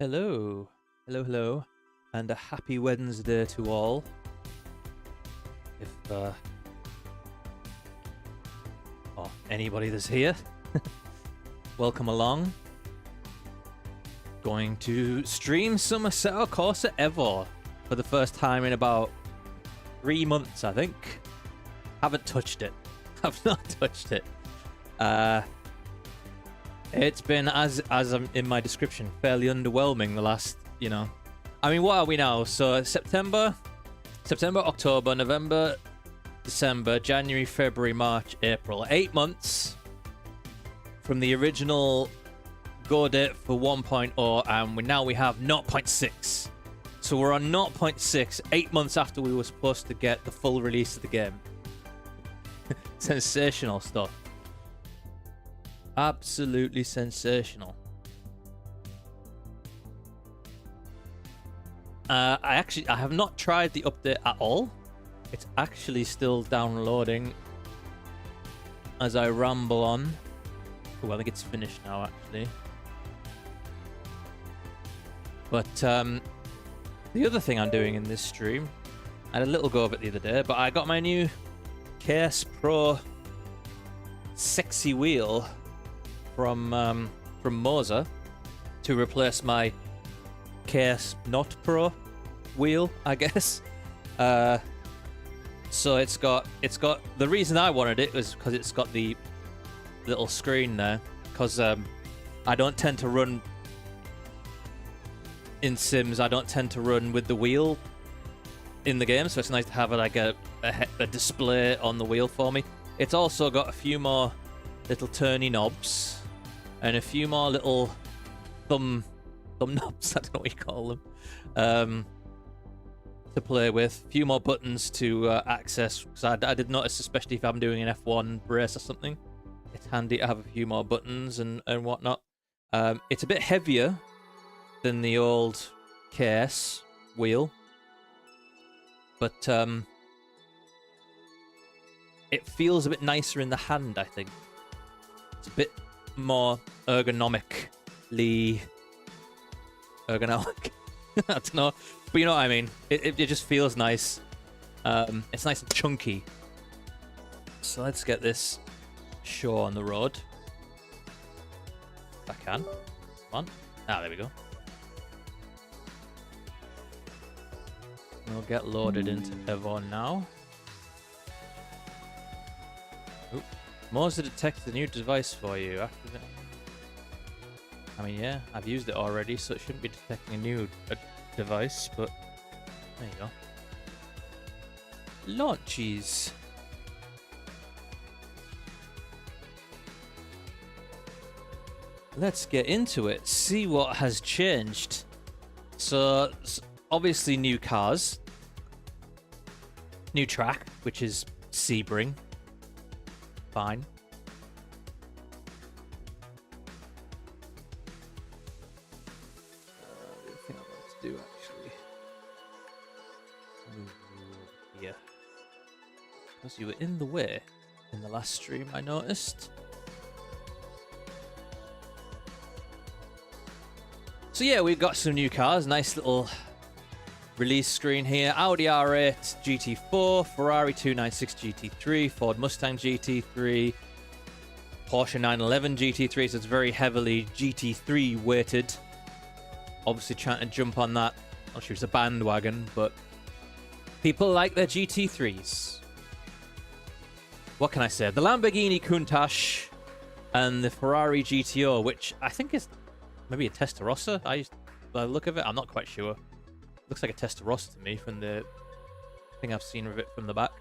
Hello, hello, and a happy Wednesday to all. If anybody that's here, welcome along. Going to stream some Assetto Corsa EVO for the first time in about 3 months, I think. Haven't touched it. Have not touched it. It's been, as I'm in my description, fairly underwhelming the last, I mean, what are we now? So September, October, November, December, January, February, March, April. 8 months from the original go date for 1.0, and we have 0.6. So we're on 0.6, 8 months after we were supposed to get the full release of the game. Sensational stuff. Absolutely sensational. I have not tried the update at all. It's actually still downloading as I ramble on. Oh, I think it's finished now, actually. But the other thing I'm doing in this stream, I had a little go of it the other day, but I got my new KS Pro sexy wheel from Moza to replace my KS Not Pro wheel, I guess. So it's got the reason I wanted it was because it's got the little screen there, because I don't tend to run in Sims. I don't tend to run with the wheel in the game, so it's nice to have like a display on the wheel for me. It's also got a few more little turny knobs and a few more little thumb knobs, I don't know what you call them, to play with. A few more buttons to access, because I did notice, especially if I'm doing an F1 race or something, it's handy to have a few more buttons and whatnot. It's a bit heavier than the old KS wheel, but it feels a bit nicer in the hand, I think. It's a bit more ergonomically ergonomic. I don't know, but you know what I mean. It just feels nice. It's nice and chunky. So let's get this show on the road. If I can. Come on. Ah, there we go. We'll get loaded into EVO now. Oop. Moza detects the new device for you. Activate. I mean, yeah, I've used it already, so it shouldn't be detecting a new device, but there you go. Launches. Let's get into it, see what has changed. So obviously new cars. New track, which is Sebring. Fine. The thing I want to do, actually, move you over here, because you were in the way in the last stream, I noticed. So yeah, we've got some new cars. Nice little release screen here. Audi R8 GT4, Ferrari 296 GT3, Ford Mustang GT3, Porsche 911 GT3, so it's very heavily GT3 weighted. Obviously trying to jump on that. Not sure it's a bandwagon, but people like their GT3s. What can I say? The Lamborghini Countach and the Ferrari GTO, which I think is maybe a Testarossa. By the look of it, I'm not quite sure. Looks like a Testarossa to me from the thing I've seen of it from the back.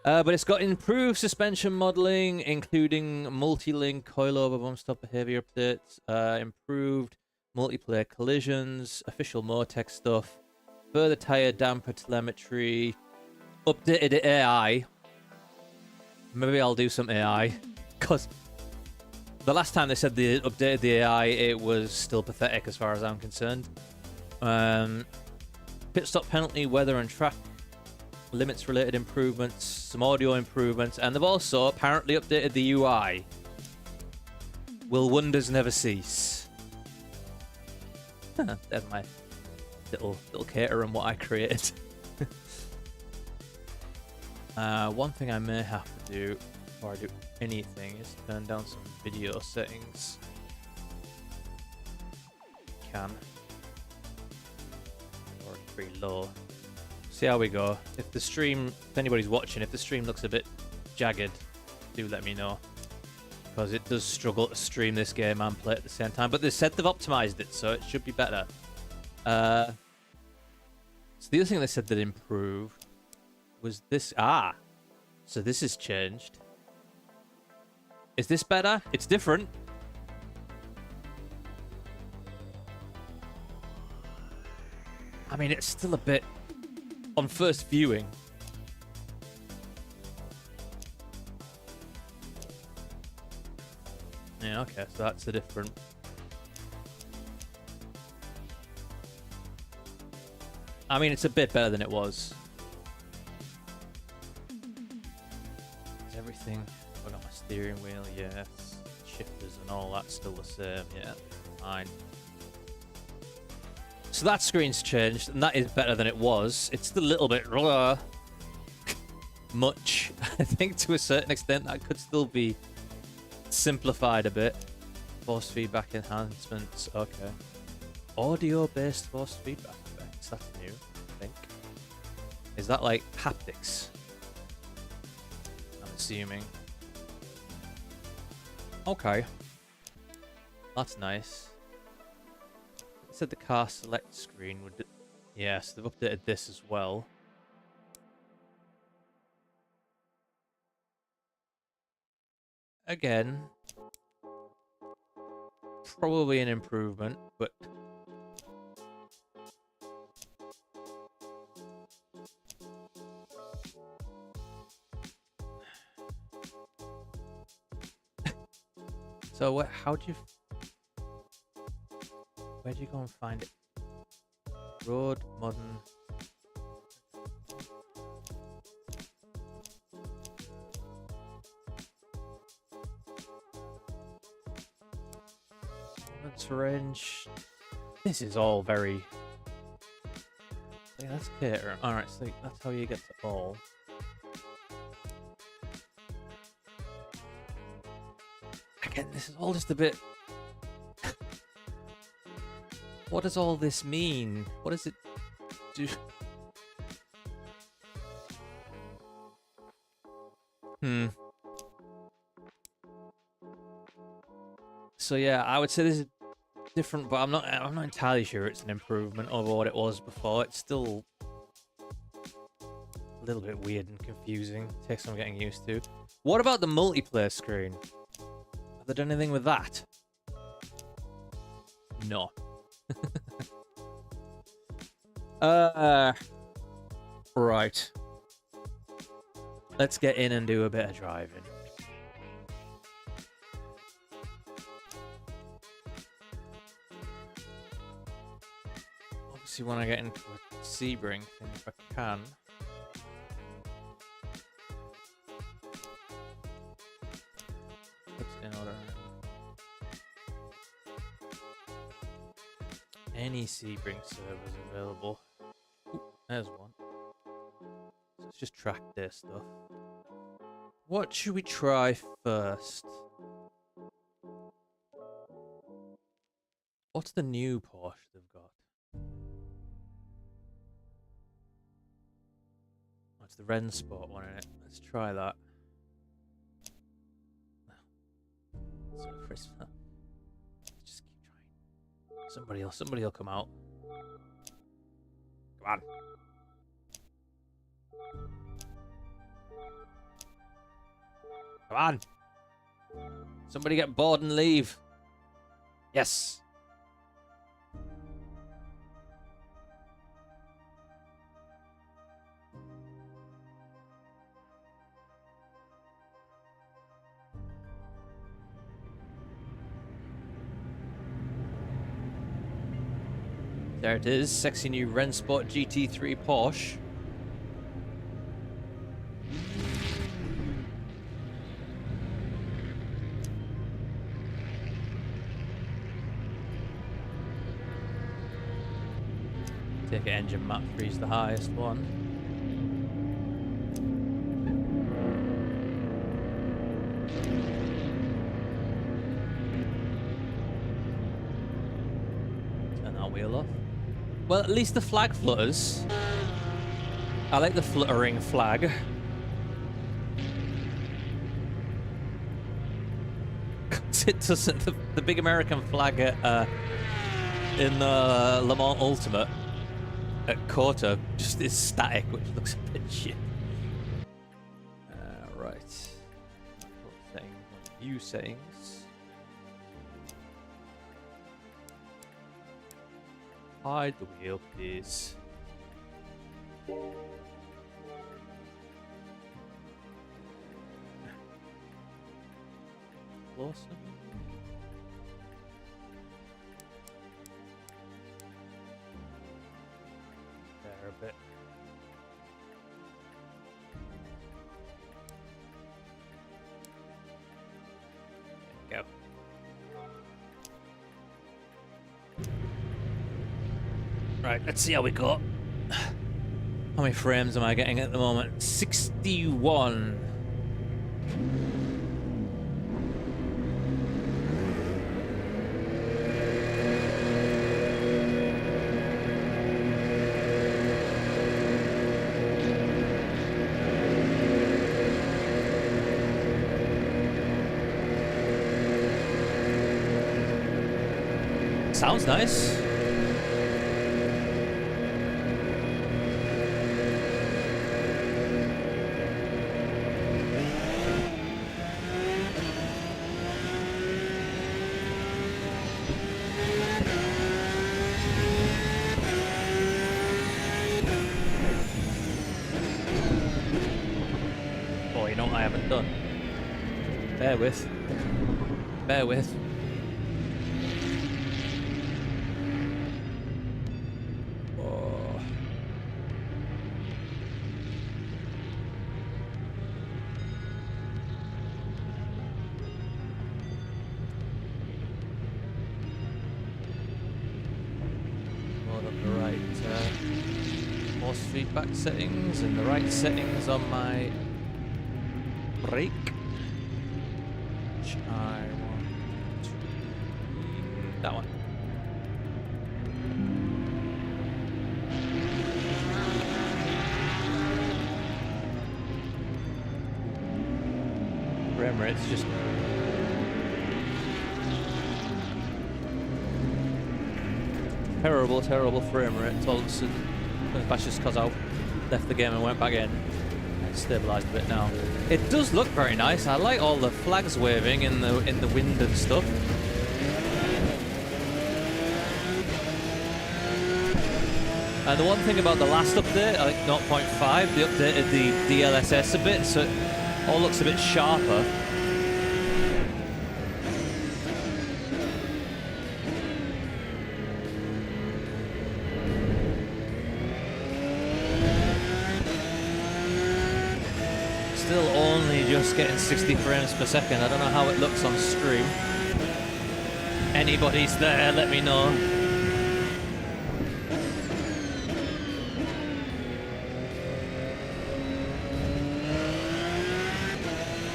But it's got improved suspension modeling, including multi-link coilover bump stop behavior updates, improved multiplayer collisions, official Motec stuff, further tire damper telemetry, updated AI. Maybe I'll do some AI, because the last time they said they updated the AI, it was still pathetic as far as I'm concerned. Pit stop penalty, weather and track limits related improvements, some audio improvements, and they've also apparently updated the UI. Will wonders never cease? There's my little cater and what I created. One thing I may have to do before I do anything is turn down some video settings. Can. Or it's pretty low. See how we go. If anybody's watching, if the stream looks a bit jagged, do let me know. Because it does struggle to stream this game and play at the same time. But they said they've optimized it, so it should be better. So the other thing they said that improved was this. So this has changed. Is this better? It's different. I mean, it's still a bit on first viewing. Yeah, okay, so that's the different. I mean, it's a bit better than it was. Is everything? I got my steering wheel, yes. Shifters and all that's still the same, yeah. Fine. So that screen's changed, and that is better than it was. It's still a little bit much. I think to a certain extent that could still be simplified a bit. Force feedback enhancements, okay. Audio-based force feedback effects, that's new, I think. Is that like haptics? I'm assuming. Okay. That's nice. It said the car select screen would... Yes, they've updated this as well. Again, probably an improvement, but so where'd you go and find it? Road modern. Range. This is all very. Yeah, that's cater. All right, so that's how you get to all. Again, this is all just a bit. What does all this mean? What does it do? So yeah, I would say this is different, but I'm not entirely sure it's an improvement over what it was before. It's still a little bit weird and confusing. Takes some getting used to. What about the multiplayer screen? Have they done anything with that? No. Right. Let's get in and do a bit of driving. Obviously, when I get into a Sebring thing, if I can. Put it in order. Any Sebring servers available. Ooh, there's one. So let's just track their stuff. What should we try first? What's the new Porsche they've got? Oh, it's the Ren Sport one in it. Let's try that. So first, just keep trying. Somebody will come out. Come on. Come on. Somebody get bored and leave. Yes. There it is, sexy new Rensport GT3 Porsche. Take it engine map 3 is the highest one. Turn that wheel off. Well, at least the flag flutters. I like the fluttering flag. It doesn't. The big American flag in the Le Mans Ultimate at Corto just is static, which looks a bit shit. Right. Settings, view settings. Hide the wheel, please. Awesome. There a bit. There you go. Right, let's see how we got. How many frames am I getting at the moment? 61. Sounds nice. Oh, you know what I haven't done? Bear with. Bear with. Feedback settings and the right settings on my brake, which I want to be that one. Frame rate's just terrible frame rate all of a sudden. That's just because I left the game and went back in. It's stabilised a bit now. It does look very nice. I like all the flags waving in the wind and stuff. And the one thing about the last update, like 0.5, they updated the DLSS a bit, so it all looks a bit sharper. Still only just getting 60 frames per second. I don't know how it looks on stream. Anybody's there, let me know.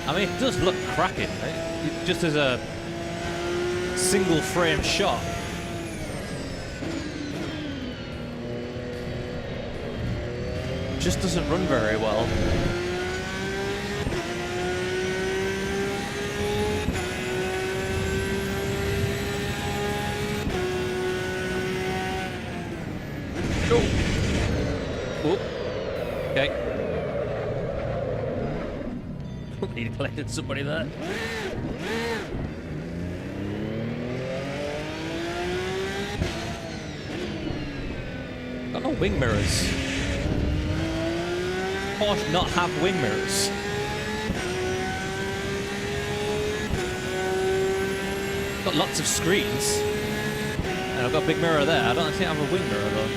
I mean, it does look cracking, right? Just as a single frame shot. Just doesn't run very well. Okay. Need to collect somebody there. Got no wing mirrors. Porsche not have wing mirrors. Got lots of screens. And I've got a big mirror there. I don't actually have a wing mirror though.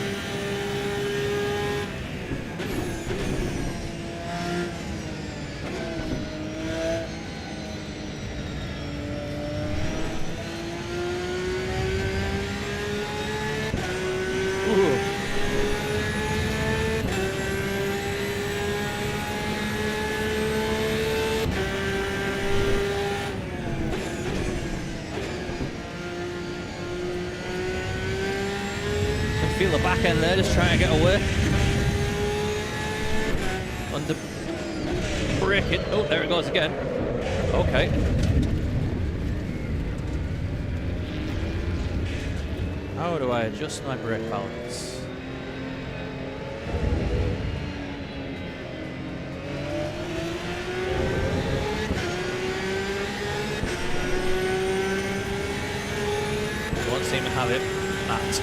the back end there, just trying to get away. Under brake it. Oh, there it goes again. Okay. How do I adjust my brake balance? Won't seem to have it. That.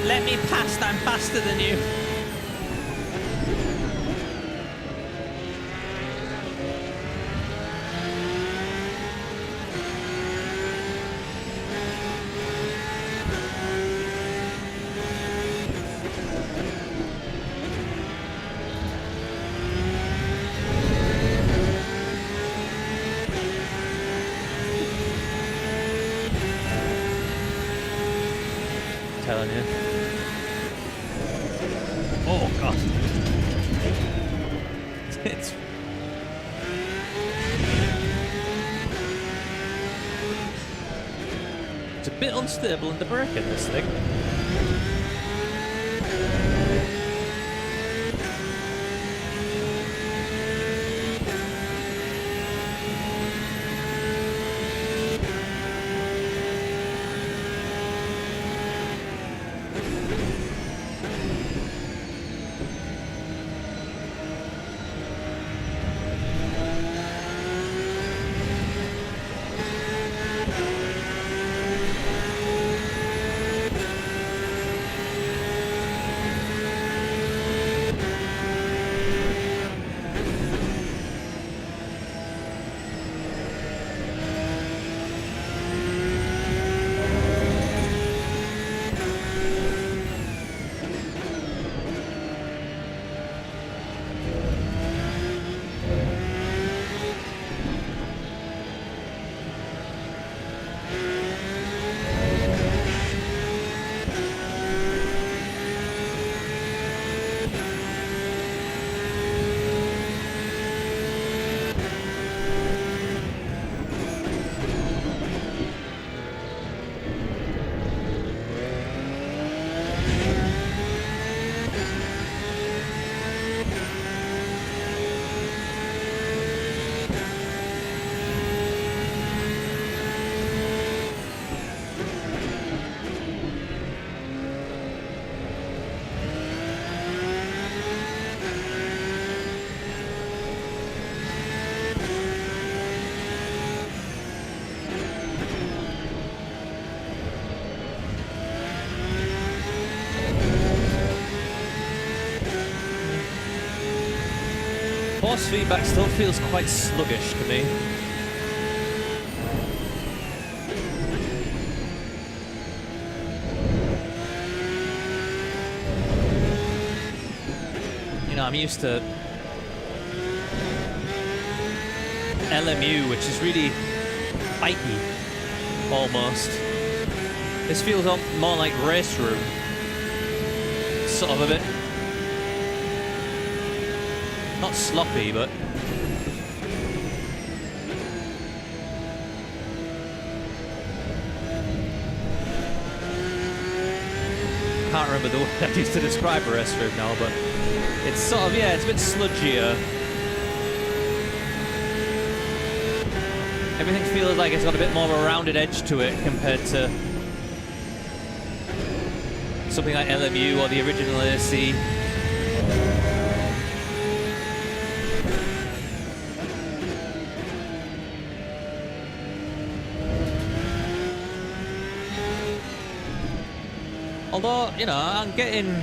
Let me past, I'm faster than you. Telling you. Oh god. It's a bit unstable in the braking, this thing. Force feedback still feels quite sluggish to me. You know, I'm used to LMU, which is really spiky, almost. This feels more like race room. Sort of a bit. Not sloppy, but can't remember the word I used to describe a race room now, but it's sort of, yeah, it's a bit sludgier. Everything feels like it's got a bit more of a rounded edge to it compared to something like LMU or the original AC. Although, you know, I'm getting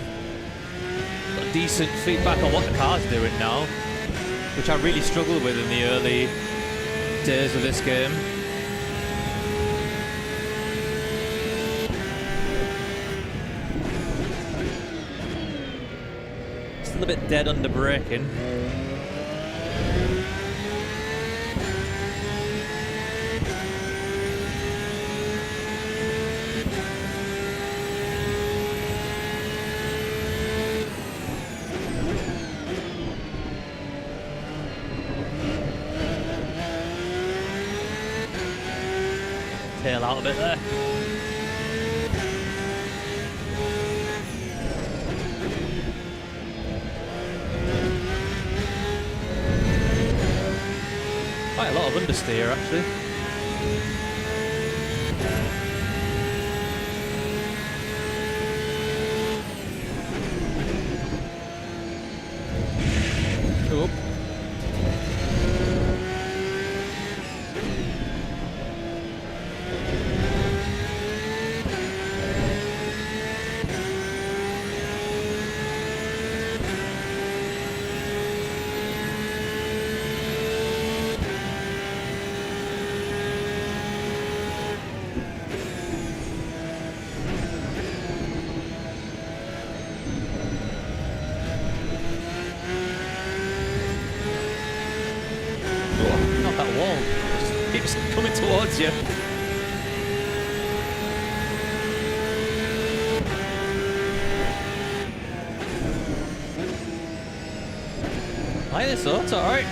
decent feedback on what the car's doing now, which I really struggled with in the early days of this game. Still a bit dead under braking. tail out a bit there. Quite a lot of understeer actually. Cool. Not that wall. Just keeps coming towards you. Like this though, it's alright.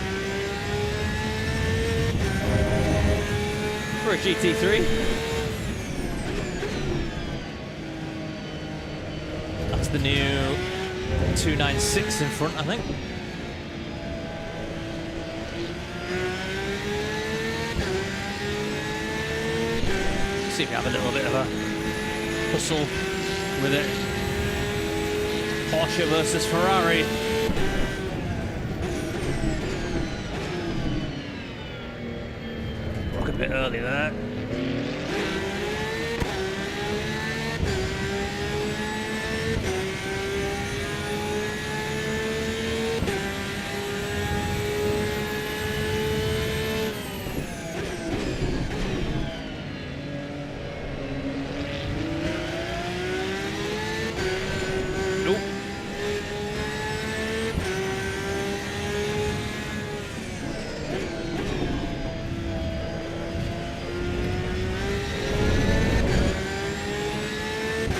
For a GT3. That's the new 296 in front, I think. See if we have a little bit of a hustle with it. Porsche versus Ferrari. Rock a bit early there.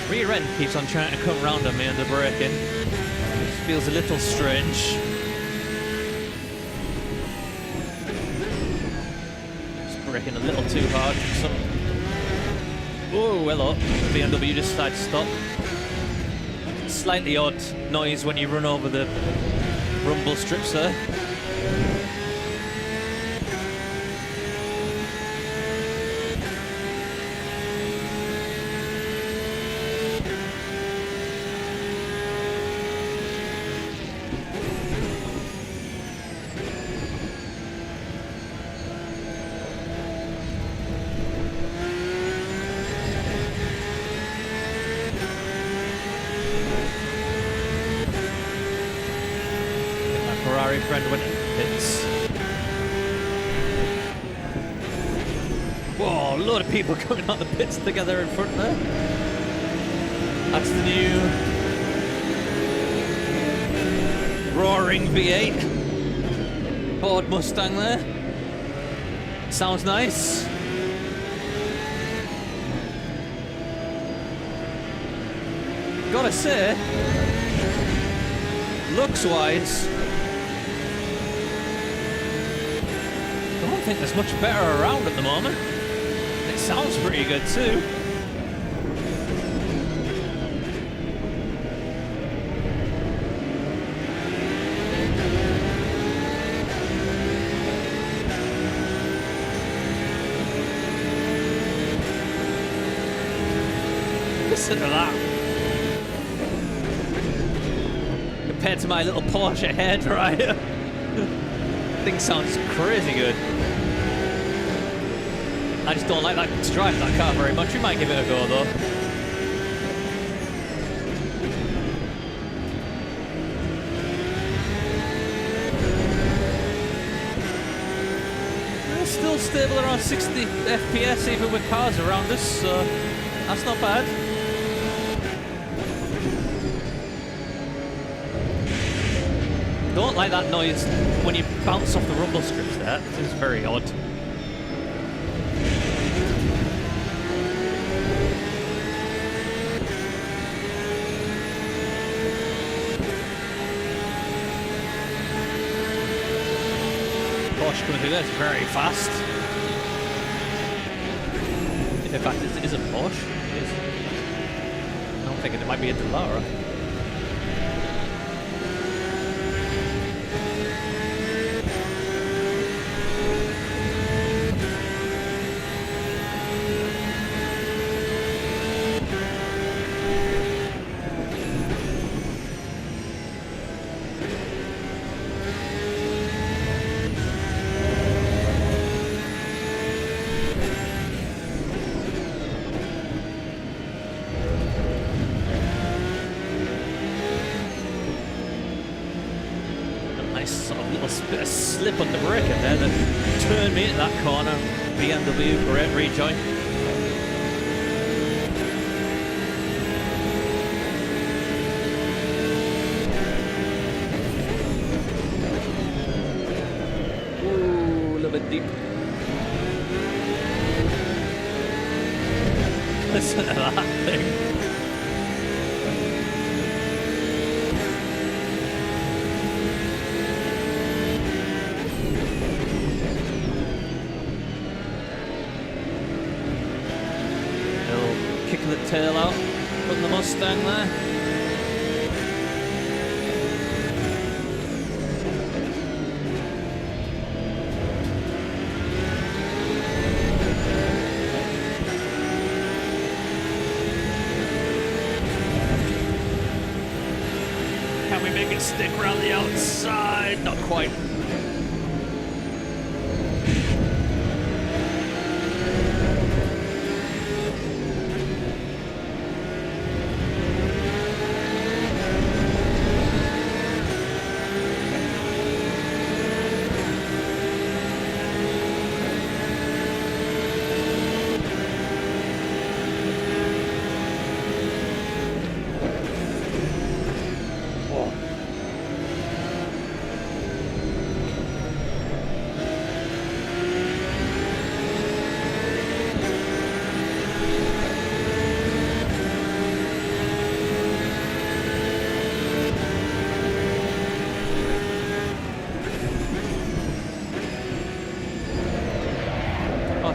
Rear end keeps on trying to come round on me under braking. It feels a little strange. Just braking a little too hard for some. Oh, hello. BMW just decided to stop. Slightly odd noise when you run over the rumble strips there. Friend when it hits. Whoa, a load of people coming out the pits together in front there. That's the new roaring V8 Ford Mustang there. Sounds nice. Gotta say, looks wise, I don't think there's much better around at the moment. It sounds pretty good too. Listen to that. Compared to my little Porsche hairdryer. Thing sounds crazy good. I just don't like that to drive that car very much. We might give it a go though. It's still stable around 60 FPS even with cars around us, so that's not bad. Don't like that noise when you bounce off the rumble strips there. It seems very odd. Porsche coming through there, it's very fast. In fact, it isn't Porsche. It is. I'm thinking it might be a Delara. Bit of slip on the brake in there that turned me into that corner. BMW, great rejoin. Ooh, a little bit deep. Listen to that thing. Kicking the tail out from the Mustang there. Can we make it stick around the outside? Not quite.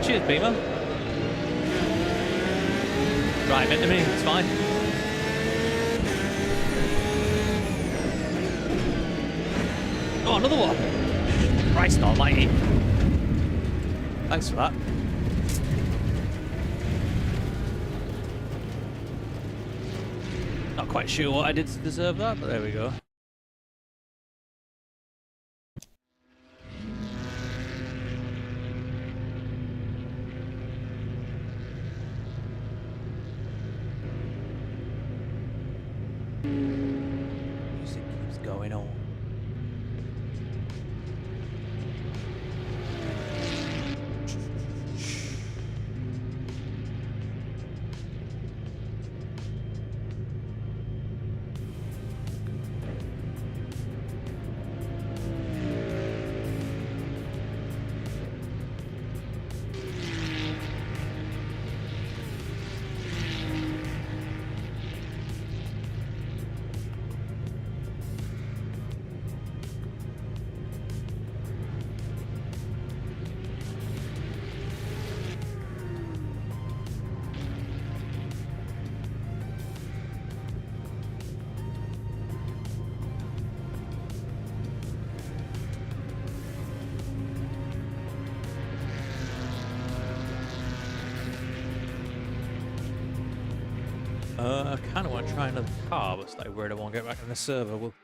Cheers, Beamer. Right into me, it's fine. Oh, another one. Christ almighty. Thanks for that. Not quite sure what I did to deserve that, but there we go. Music keeps going on. I kind of want to try another car, but it's like weird I won't get back in the server. We'll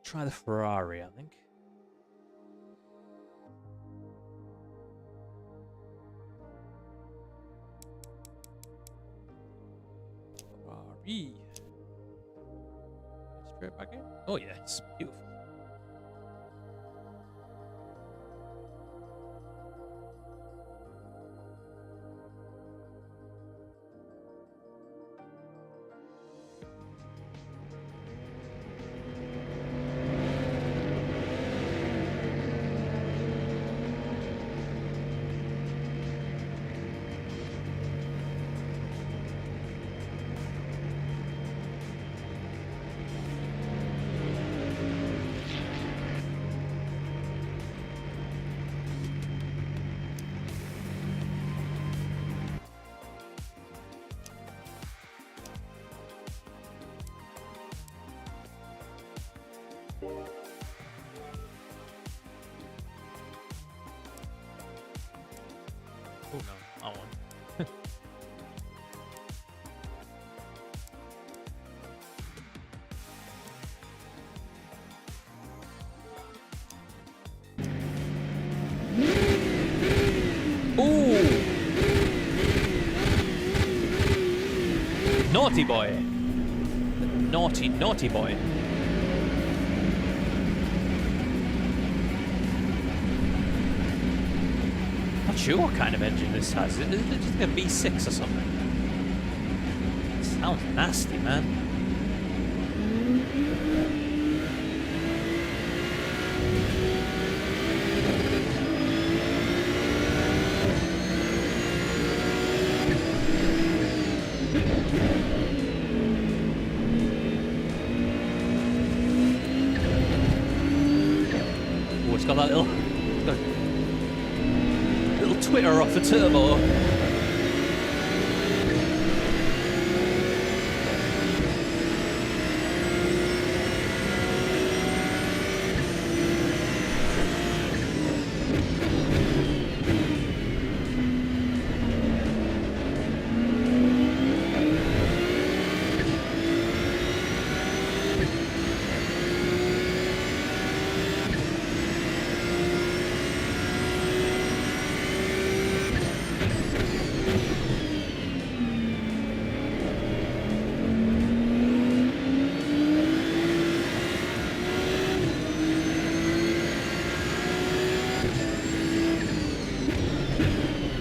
try the Ferrari, I think. Ferrari. Straight back in. Oh yeah, it's beautiful. Oh no, that one. Ooh! Naughty boy. Naughty, naughty boy. Not sure what kind of engine this has. Is it just like a V6 or something? Sounds nasty, man. Oh, it's got that little Twitter off the turbo.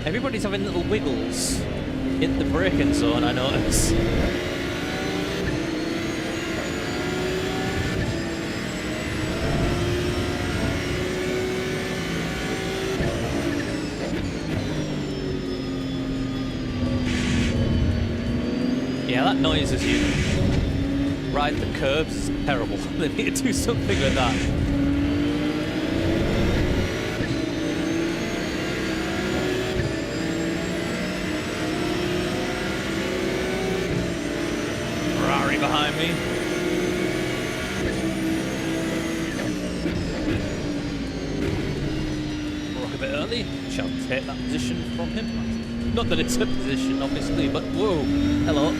Everybody's having little wiggles in the braking zone, I notice. Yeah, that noise as you ride the curbs is terrible. They need to do something with that. Behind me. Broke a bit early. Shall take that position from him. Not that it's a position, obviously, but whoa. Hello.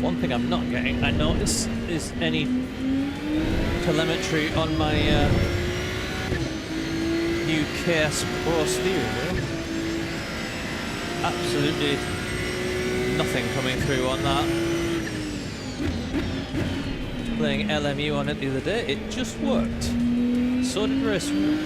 One thing I'm not getting, I notice, is any telemetry on my new KS Pro steering wheel. Absolutely nothing coming through on that. Playing LMU on it the other day, it just worked. So did race wheel.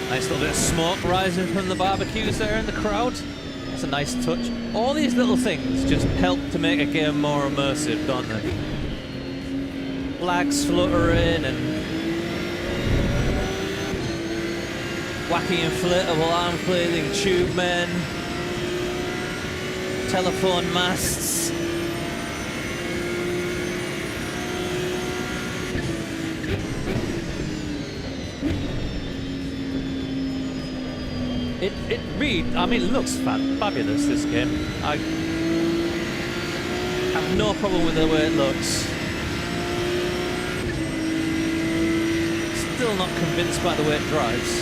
Nice little bit of smoke rising from the barbecues there in the crowd. That's a nice touch. All these little things just help to make a game more immersive, don't they? Flags fluttering and wacky inflatable arm-flailing tube men, telephone masts. It really, I mean, it looks fabulous, this game. I have no problem with the way it looks. Still not convinced by the way it drives.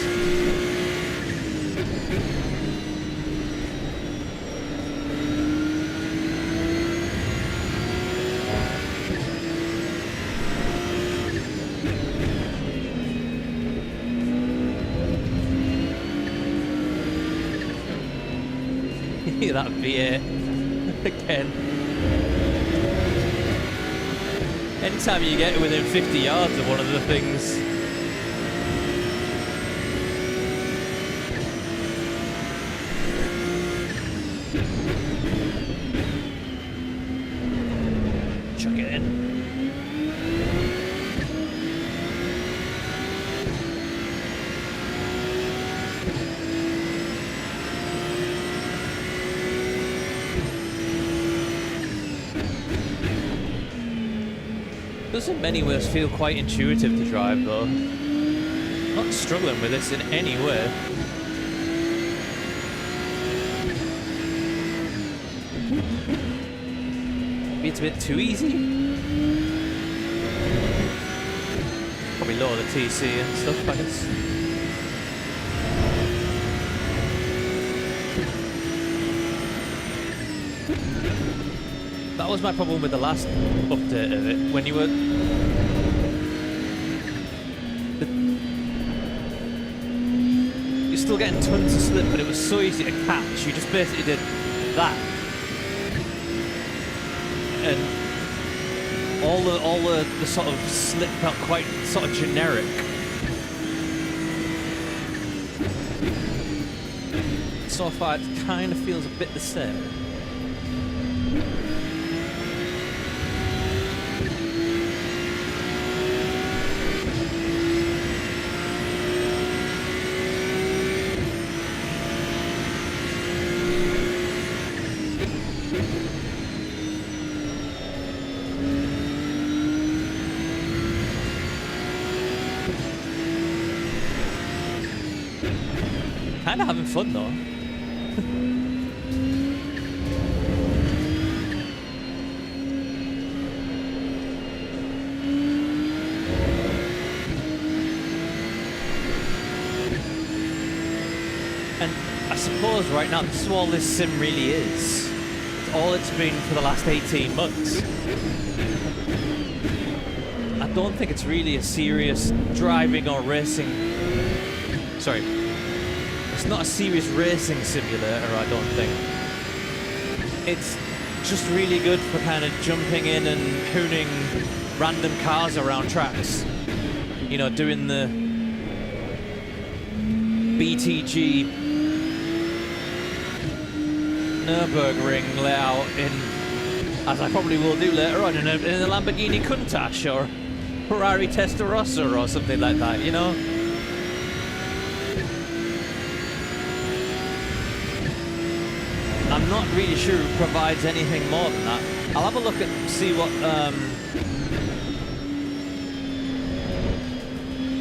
That V8 again. Anytime you get within 50 yards of one of the things. Chuck it in. Does in many ways feel quite intuitive to drive though. Not struggling with this in any way. Maybe it's a bit too easy. Probably lower the TC and stuff, I guess. That was my problem with the last update of it. When you were... You're still getting tons of slip, but it was so easy to catch. You just basically did that. And all the sort of slip felt quite sort of generic. So far it kind of feels a bit the same. Kind of having fun though. And I suppose right now this is all this sim really is. It's all it's been for the last 18 months. I don't think it's really a serious driving or racing. Sorry. It's not a serious racing simulator, I don't think. It's just really good for kind of jumping in and hooning random cars around tracks. You know, doing the BTG Nürburgring layout in, as I probably will do later on, in a Lamborghini Countach or Ferrari Testarossa or something like that, you know? I'm not really sure it provides anything more than that. I'll have a look at, see what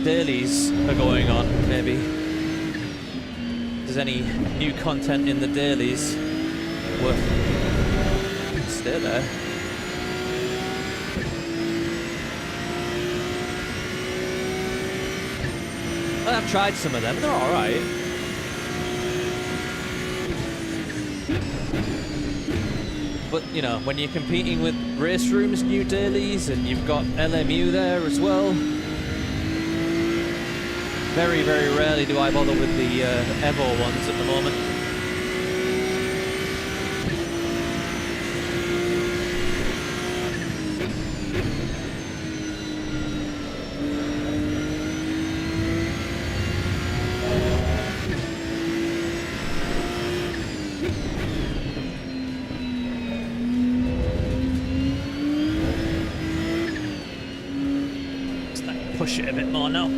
dailies are going on, maybe. If there's any new content in the dailies worth... Stay there. I've tried some of them, they're alright. But, you know, when you're competing with Race Room's new dailies and you've got LMU there as well, very, very rarely do I bother with the EVO ones at the moment. Push it a bit more now.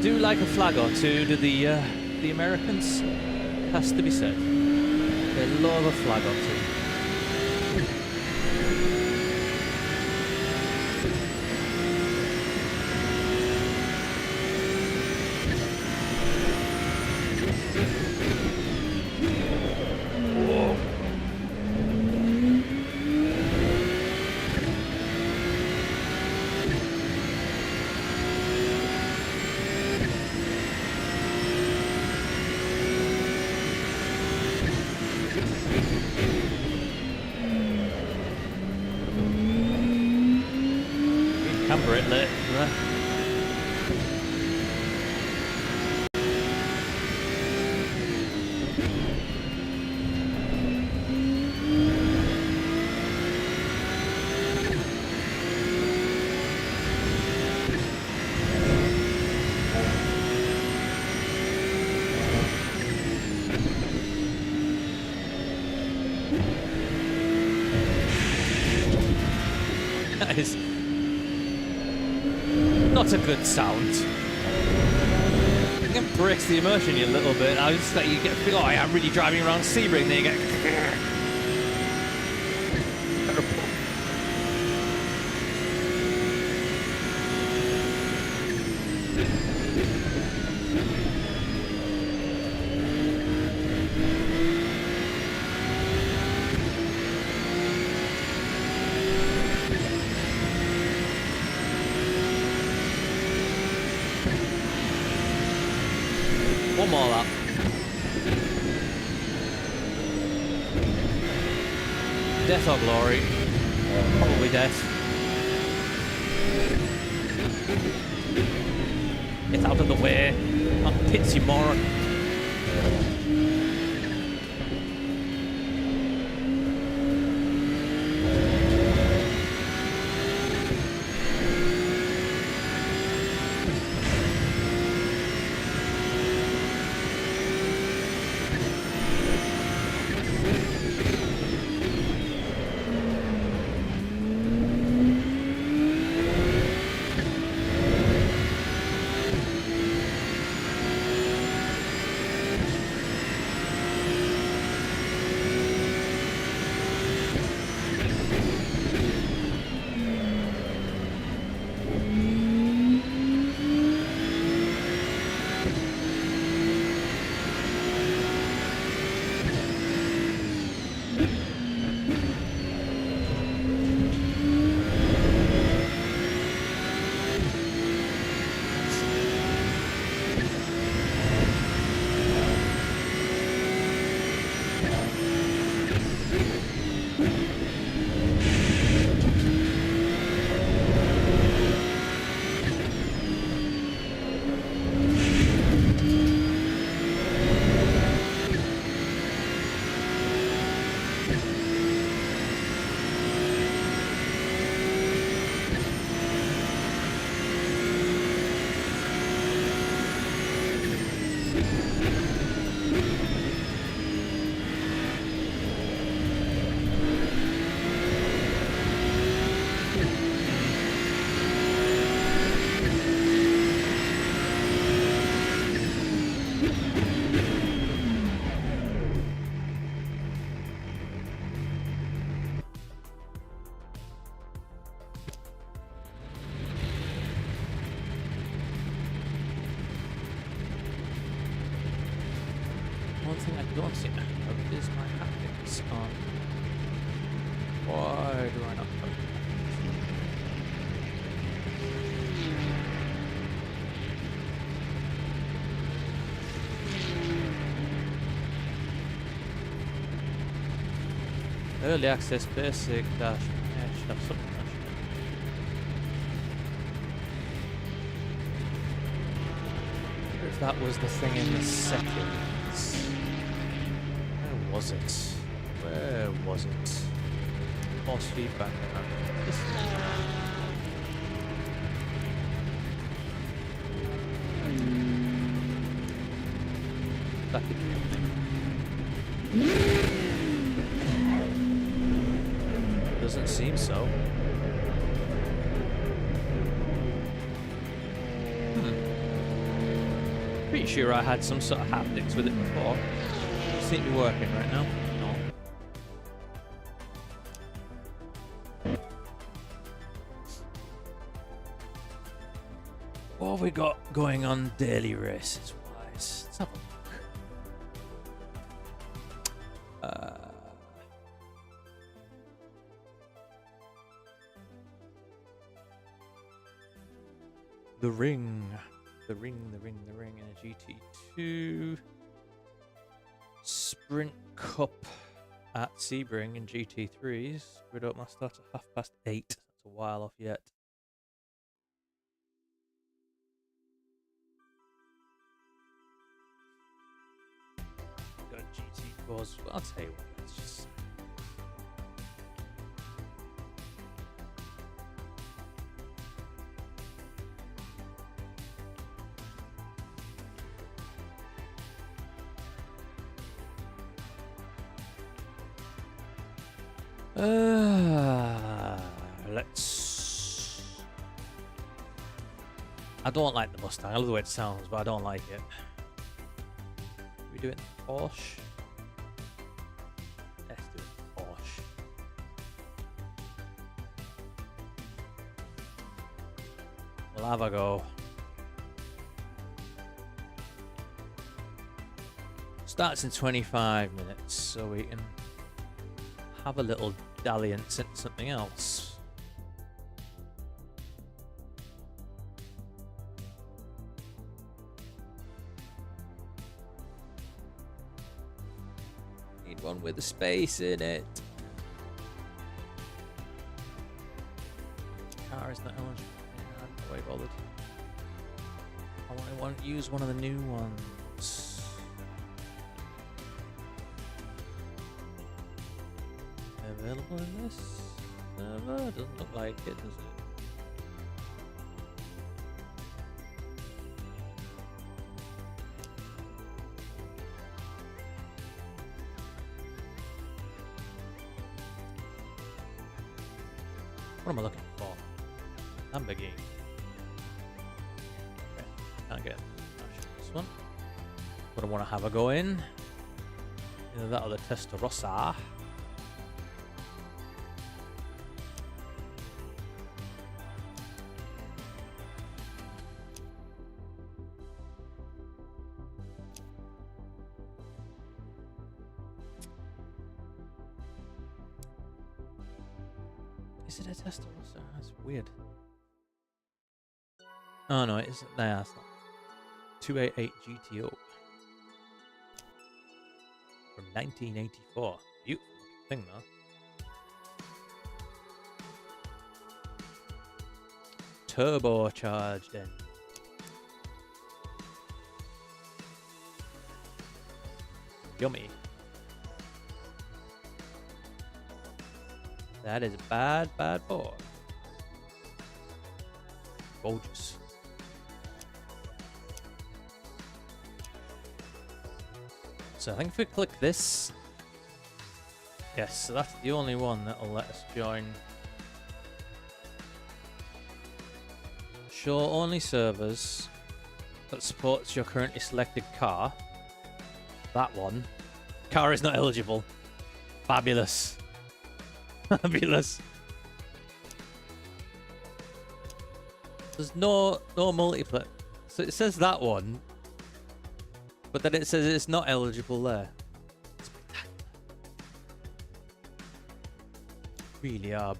do like a flag or two, do the Americans. Has to be said. They love a flag or two. Camber it lit there. That is not a good sound. It breaks the immersion a little bit. I just like you get feel, oh, I'm really driving around Sebring, then you get terrible. One more lap. Death or glory? Probably death. Get out of the way. Not pits, you moron. One thing I don't seem to have is my haptics on. Why do I not have early access basic dash mesh, that's something I should do. I wonder if that was the thing in the settings. Where was it? Where was it? Force feedback. That could be something. Doesn't seem so. Pretty sure I had some sort of haptics with it before. It seems to be working right now. No. What have we got going on daily races wise? Let's have a look. The ring in a GT2 Sprint Cup at Sebring in GT3s. Grid up my start at 8:30. That's a while off yet. Got GT4s. I'll tell you what. Let's just. Let's. I don't like the Mustang. I love the way it sounds, but I don't like it. We do it in Porsche. Let's do it in Porsche. We'll have a go. Starts in 25 minutes, so we can have a little dalliance into something else. Need one with a space in it. Car is not eligible. Yeah, I'm not way bothered. I want to use one of the new ones. Available in this server? Doesn't look like it, does it? What am I looking for? Lamborghini. Okay, can't get this one. But I want to have a go in. Either that or the Testarossa. Is it a Testarossa? That's weird. Oh no, it isn't. Nah, that's not. 288 GTO from 1984. Beautiful thing, though. Turbocharged in. Yummy. That is a bad, bad boy. Gorgeous. So I think if we click this, yes, so that's the only one that will let us join. Show only servers that supports your currently selected car. That one. Car is not eligible. Fabulous. Fabulous. There's no multiplayer. So it says that one, but then it says it's not eligible there. Really are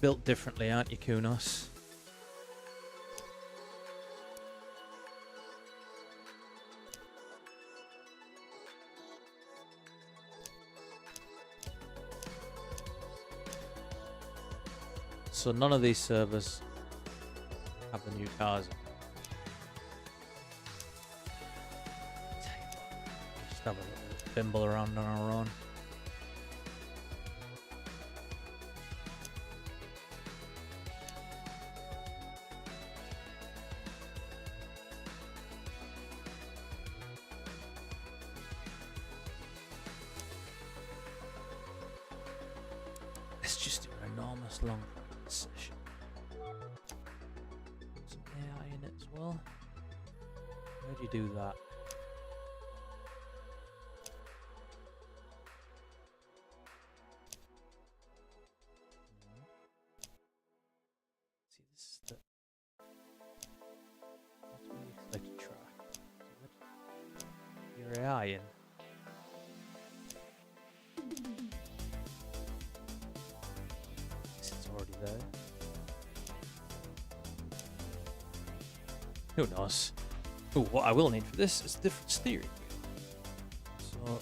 built differently, aren't you, Kunos? So none of these servers have the new cars. Just have a little bimble around on our own. Let's just do an enormous long session. So, yeah, it as well. Where do you do that? See, this is the... What do we expect to track? Your AI in. It's already there. Who knows? Oh, what I will need for this is a different steering wheel. So,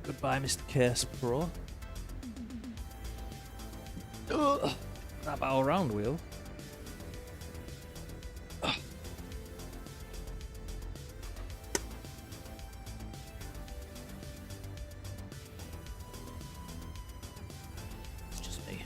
goodbye, Mr. Case Pro. Ugh, that bow round wheel. Ugh. It's just me.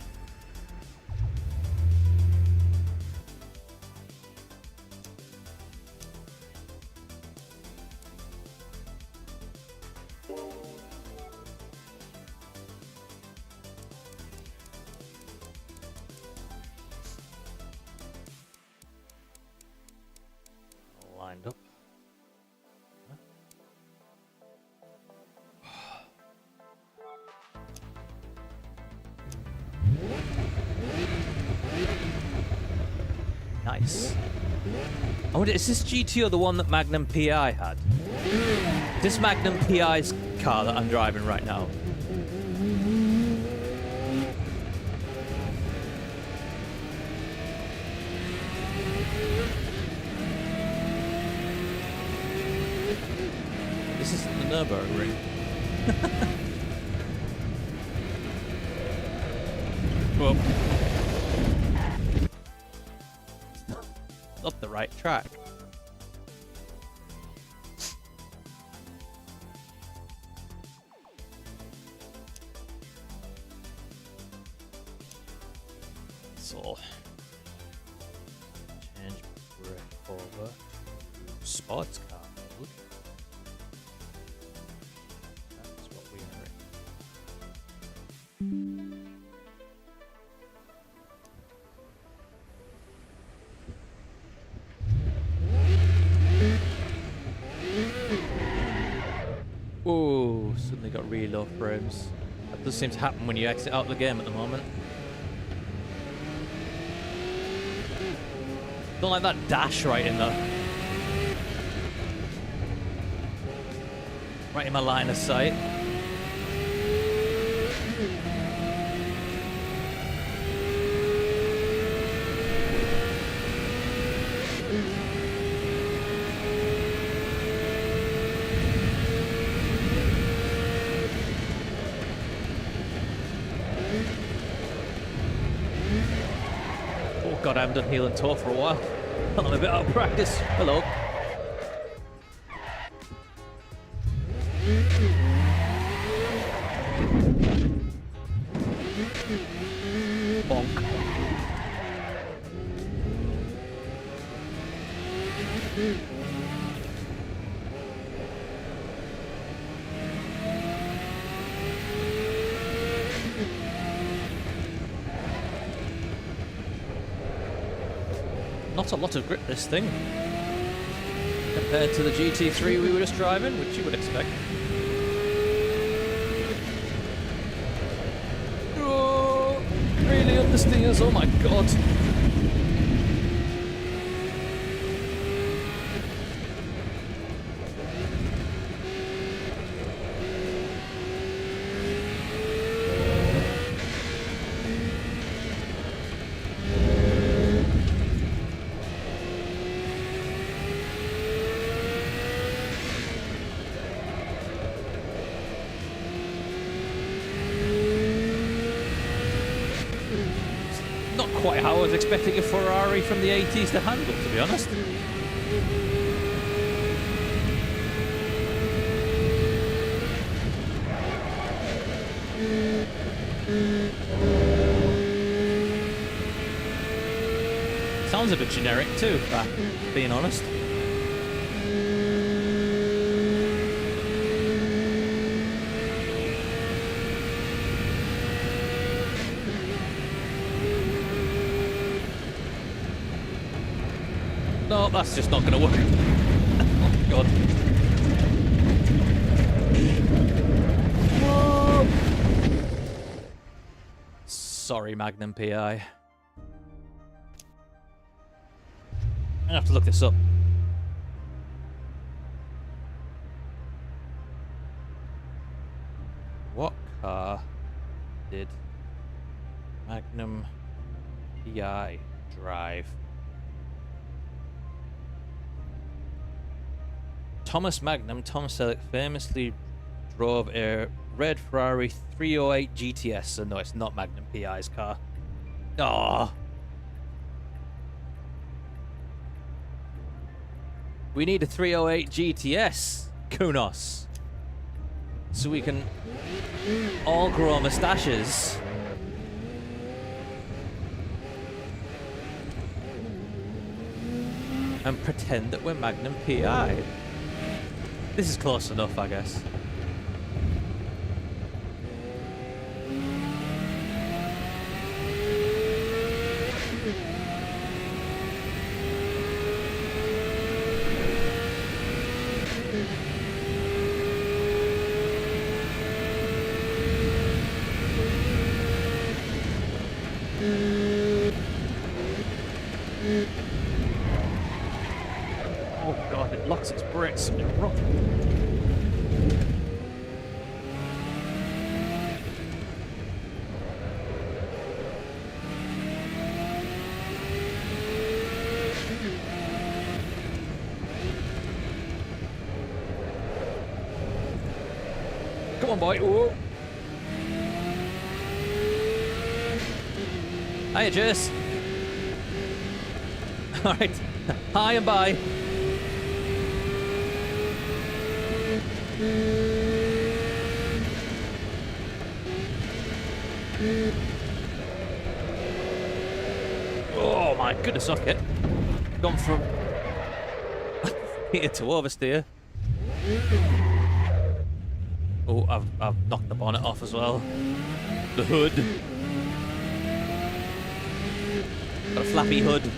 Lined up. Nice. I wonder, is this GTO the one that Magnum PI had? This Magnum PI's car that I'm driving right now. This is the Nürburgring. Well, not the right track. So, change brake over to sports car mode. That's what we are in. Oh, suddenly got really low frames. That does seem to happen when you exit out the game at the moment. Don't like that dash right in the... right in my line of sight. God, I haven't done heel and toe for a while. I'm a bit out of practice. Hello. Bonk. Not a lot of grip, this thing, compared to the GT3 we were just driving, which you would expect. Oh, really understeers, oh my god. Quite how I was expecting a Ferrari from the 80s to handle, to be honest. Sounds a bit generic too, being honest. No, that's just not going to work. Oh, God. Whoa. Sorry, Magnum PI. I'm going to have to look this up. What car did Magnum PI drive? Thomas Magnum, Tom Selleck, famously drove a red Ferrari 308 GTS. So no, it's not Magnum PI's car. Oh. We need a 308 GTS, Kunos. So we can all grow mustaches. And pretend that we're Magnum PI. This is close enough, I guess. Oh God, it locks its brakes. Come on, boy. Whoa. Hiya, Jess. All right. Hi and bye. Oh my goodness, okay. Gone from here to oversteer. Oh, I've knocked the bonnet off as well. The hood. Got a flappy hood.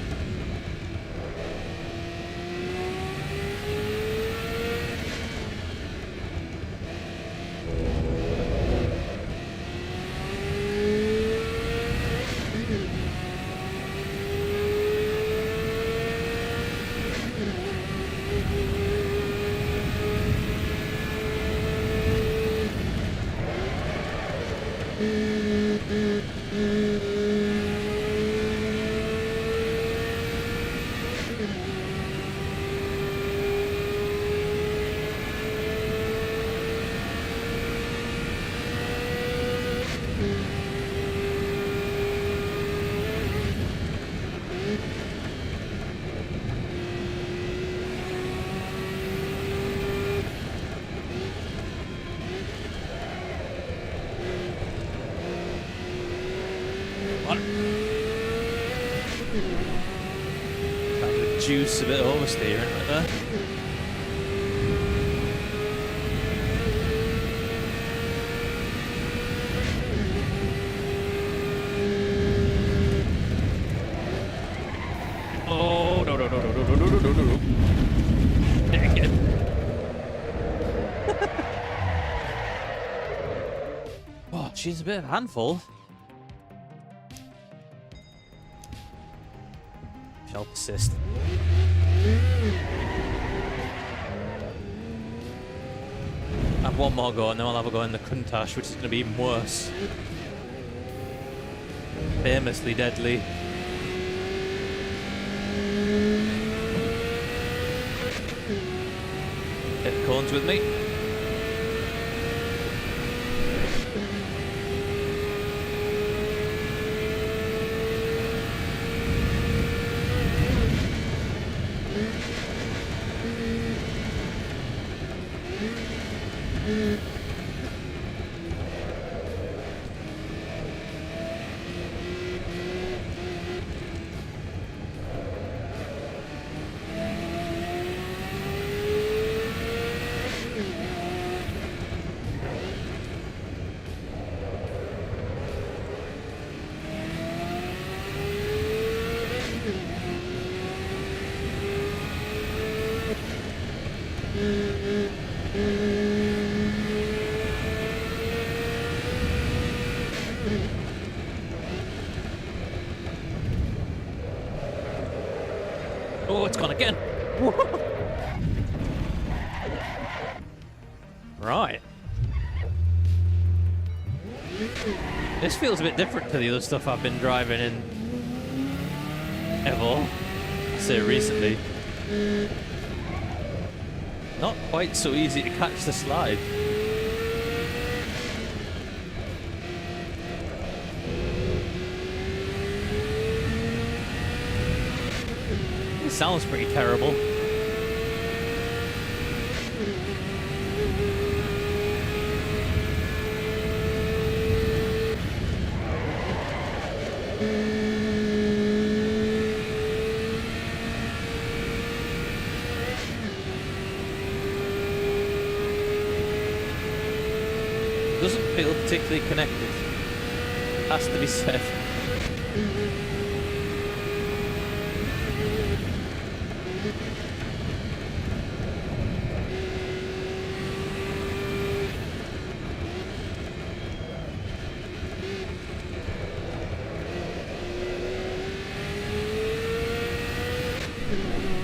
Juice a bit oversteering right there. Oh no no no no no no no no no no! Dang it! Oh, she's a bit of a handful. Shall persist. Have one more go and then I'll have a go in the Countach, which is going to be even worse. Famously deadly. Hit the cones with me. Oh, it's gone again. Right. This feels a bit different to the other stuff I've been driving in EVO. I say recently. Not quite so easy to catch the slide. It sounds pretty terrible. Doesn't feel particularly connected. Has to be said.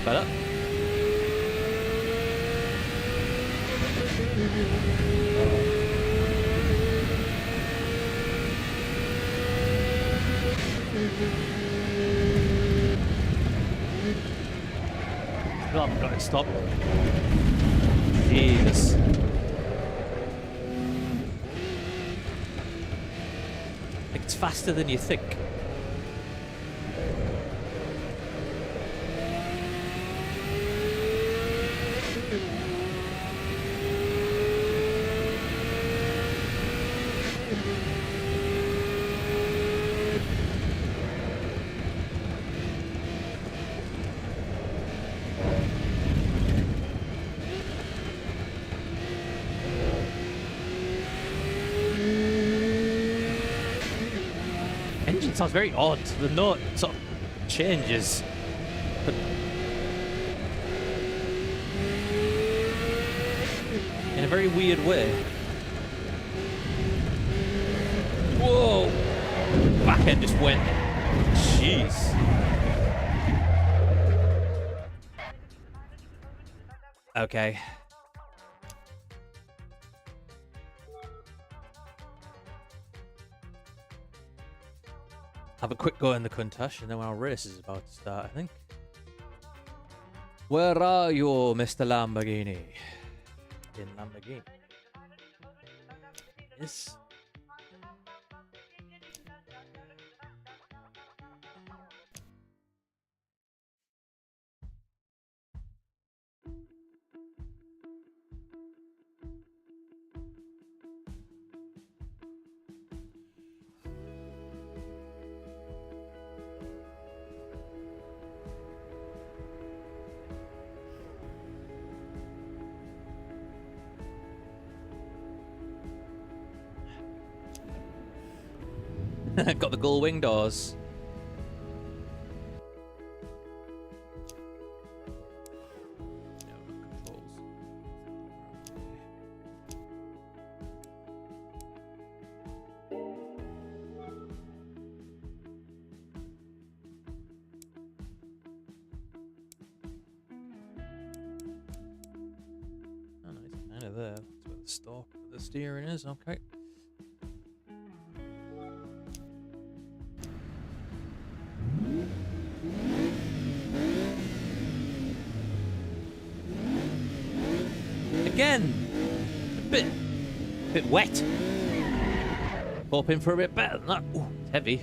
Better. Still haven't got it stopped. Jesus. Like it's faster than you think. Engine sounds very odd. The note sort of changes. But in a very weird way. Whoa! Back end just went. Jeez. Okay. Have a quick go in the Countach and then our race is about to start, I think. Where are you, Mr. Lamborghini? In Lamborghini. Yes. Got the gull wing doors. Oh, no, it's kind of there. That's where the stalk of the steering is. Okay. Again, a bit wet. Hoping for a bit better than that. Ooh, it's heavy.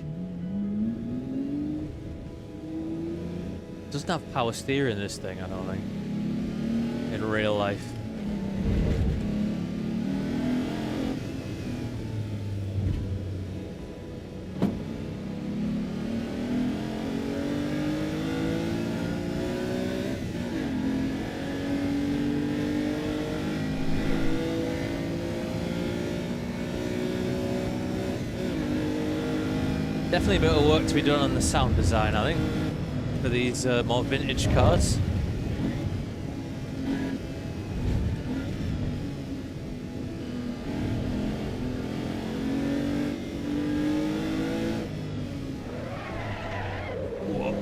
Doesn't have power steering, this thing, I don't think. In real life. Definitely a bit of work to be done on the sound design, I think, for these more vintage cars. Whoa.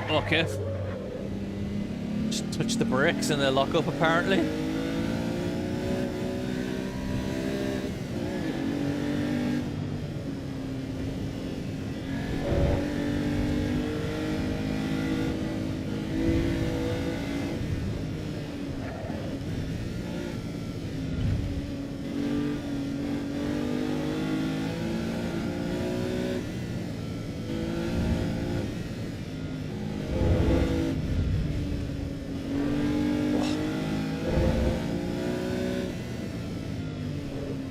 Okay. Just touch the brakes and they lock up, apparently.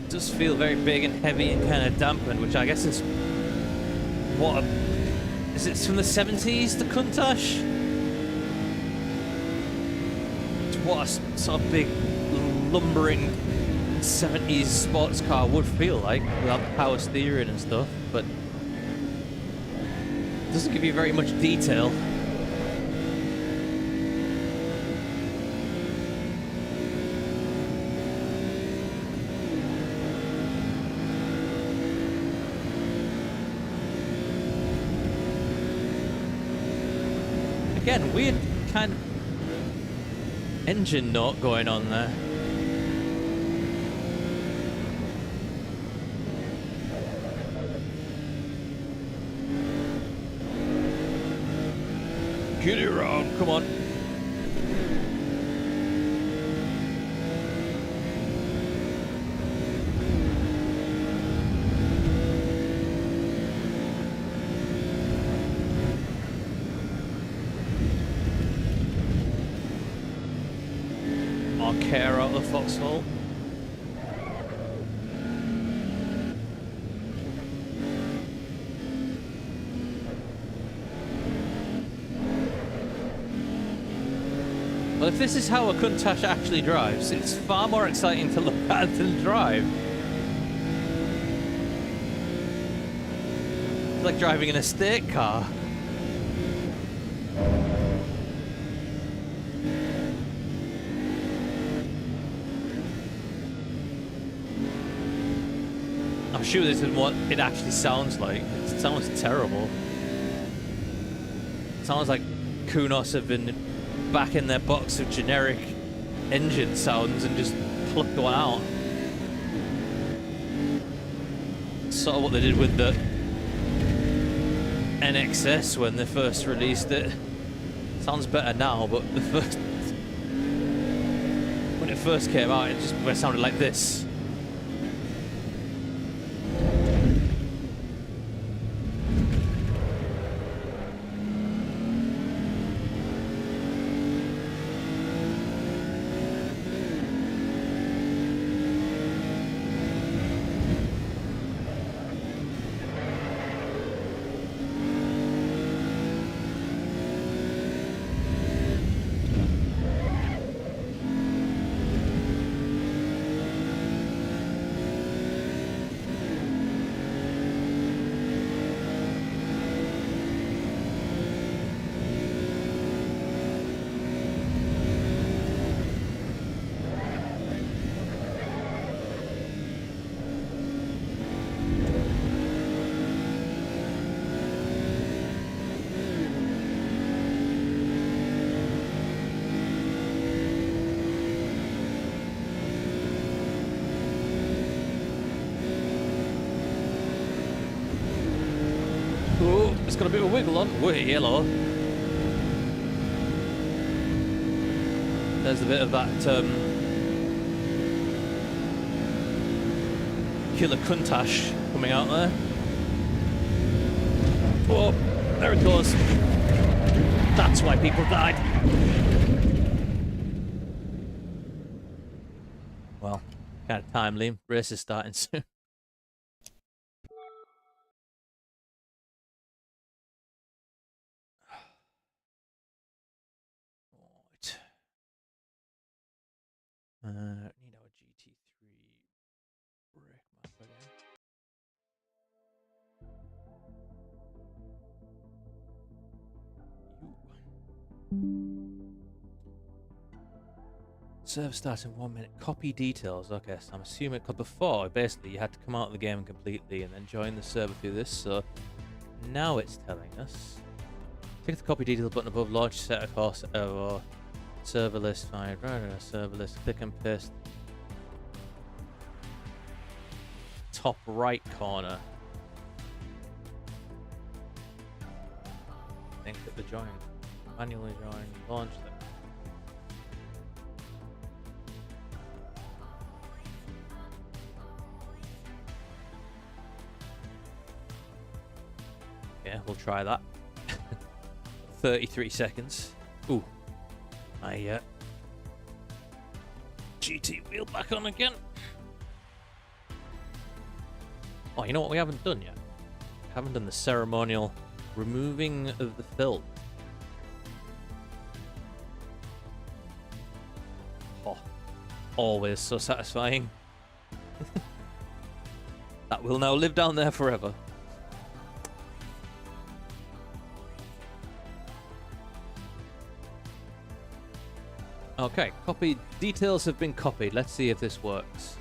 Does feel very big and heavy and kind of dampened, which I guess is what is it from the 70s, the Countach? It's what a sort of big lumbering 70s sports car would feel like without the power steering and stuff, but it doesn't give you very much detail. Again, weird kind of engine note going on there. Get it around, come on. Care out of Foxhole. Well, if this is how a Countach actually drives, it's far more exciting to look at than drive. It's like driving an estate car. I'm sure this is what it actually sounds like. It sounds terrible. It sounds like Kunos have been back in their box of generic engine sounds and just plucked one out. It's sort of what they did with the NXS when they first released it. Sounds better now, but the first when it first came out, it just sounded like this. It's got a bit of a wiggle on. Wait, yellow. There's a bit of that killer Countach coming out there. Oh, there it goes. That's why people died. Well, kind of timely. Race is starting soon. Need our GT3 brake map again. Serve starts in 1 minute. Copy details. Okay, so I'm assuming because before basically you had to come out of the game completely and then join the server through this. So now it's telling us Click the copy details button above, launch Assetto Corsa EVO. Server list, find server list, click and paste. Top right corner. Then click the join. Manually join, launch them. Yeah, we'll try that. 33 seconds. Ooh. My GT wheel back on again. Oh, you know what we haven't done yet? We haven't done the ceremonial removing of the film. Oh, always so satisfying. That will now live down there forever. Okay, copy details have been copied. Let's see if this works.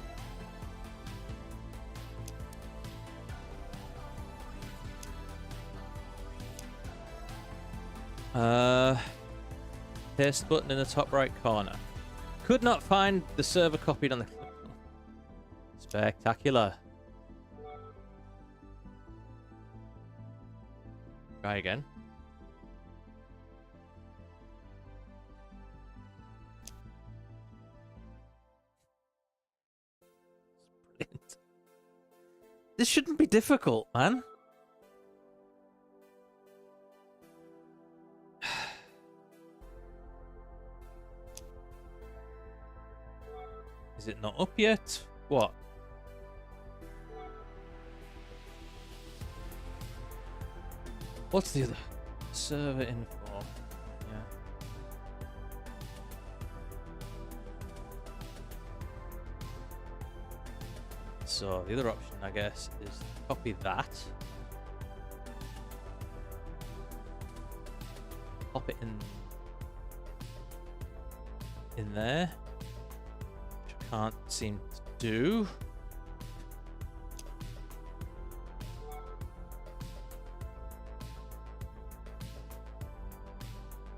Paste button in the top right corner. Could not find the server copied on the... Spectacular. Try again. Brilliant. This shouldn't be difficult, man. Is it not up yet? What? What's the other? Server info. Yeah. So the other option, I guess, is to copy that. Pop it in there. Which I can't seem to do.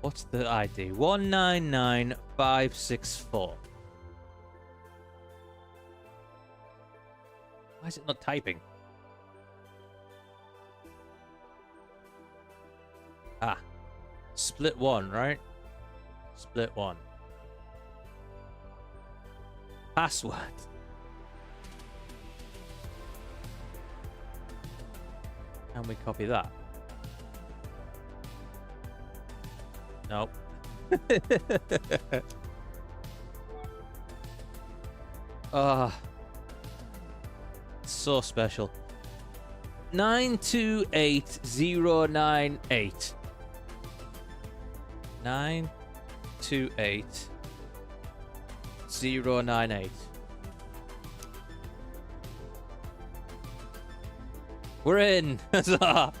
What's the ID? 199564. Why is it not typing? Ah. Split one, right? Split one. Password. Can we copy that? Nope. Ah. So special. 928098. 928098. We're in. Huzzah.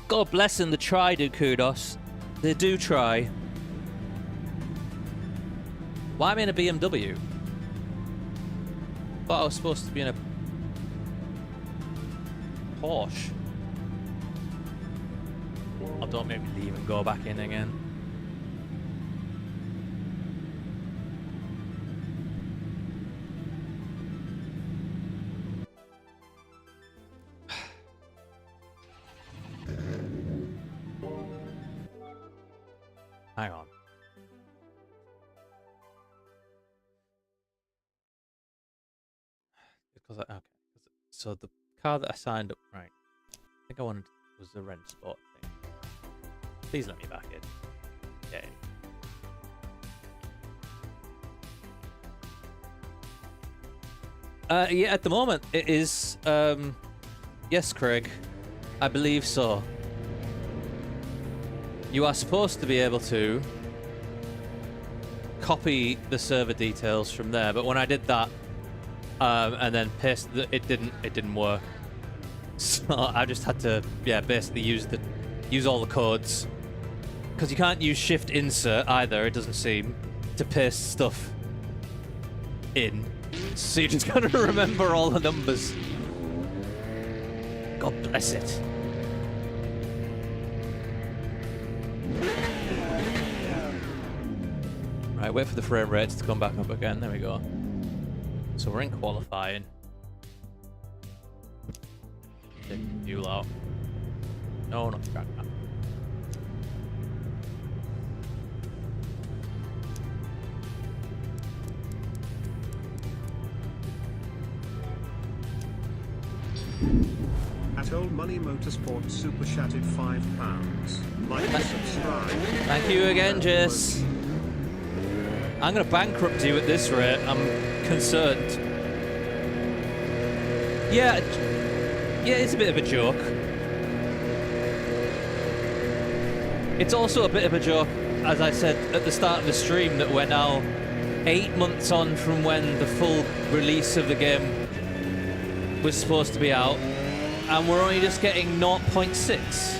God bless them, the try do kudos. They do try. Why am I in a BMW? Thought I was supposed to be in a Porsche. Oh, don't make me leave and go back in again. Hang on. Because okay. So the car that I signed up, right? I think I wanted was the rent sport thing. Please let me back in. Okay. Yeah, at the moment it is. Yes, Craig, I believe so. You are supposed to be able to copy the server details from there, but when I did that and then paste it didn't work. So I just had to basically use all the codes, because you can't use shift insert either, it doesn't seem, to paste stuff in. So you're just gonna remember all the numbers. God bless it. Right, wait for the frame rates to come back up again. There we go. So we're in qualifying. Take the fuel out. No, not the track. At Old Money Motorsport Super Chatted £5. Like and subscribe. Thank you again, Jess. I'm gonna bankrupt you at this rate. I'm concerned. Yeah, it's a bit of a joke. It's also a bit of a joke, as I said at the start of the stream, that we're now 8 months on from when the full release of the game was supposed to be out, and we're only just getting 0.6.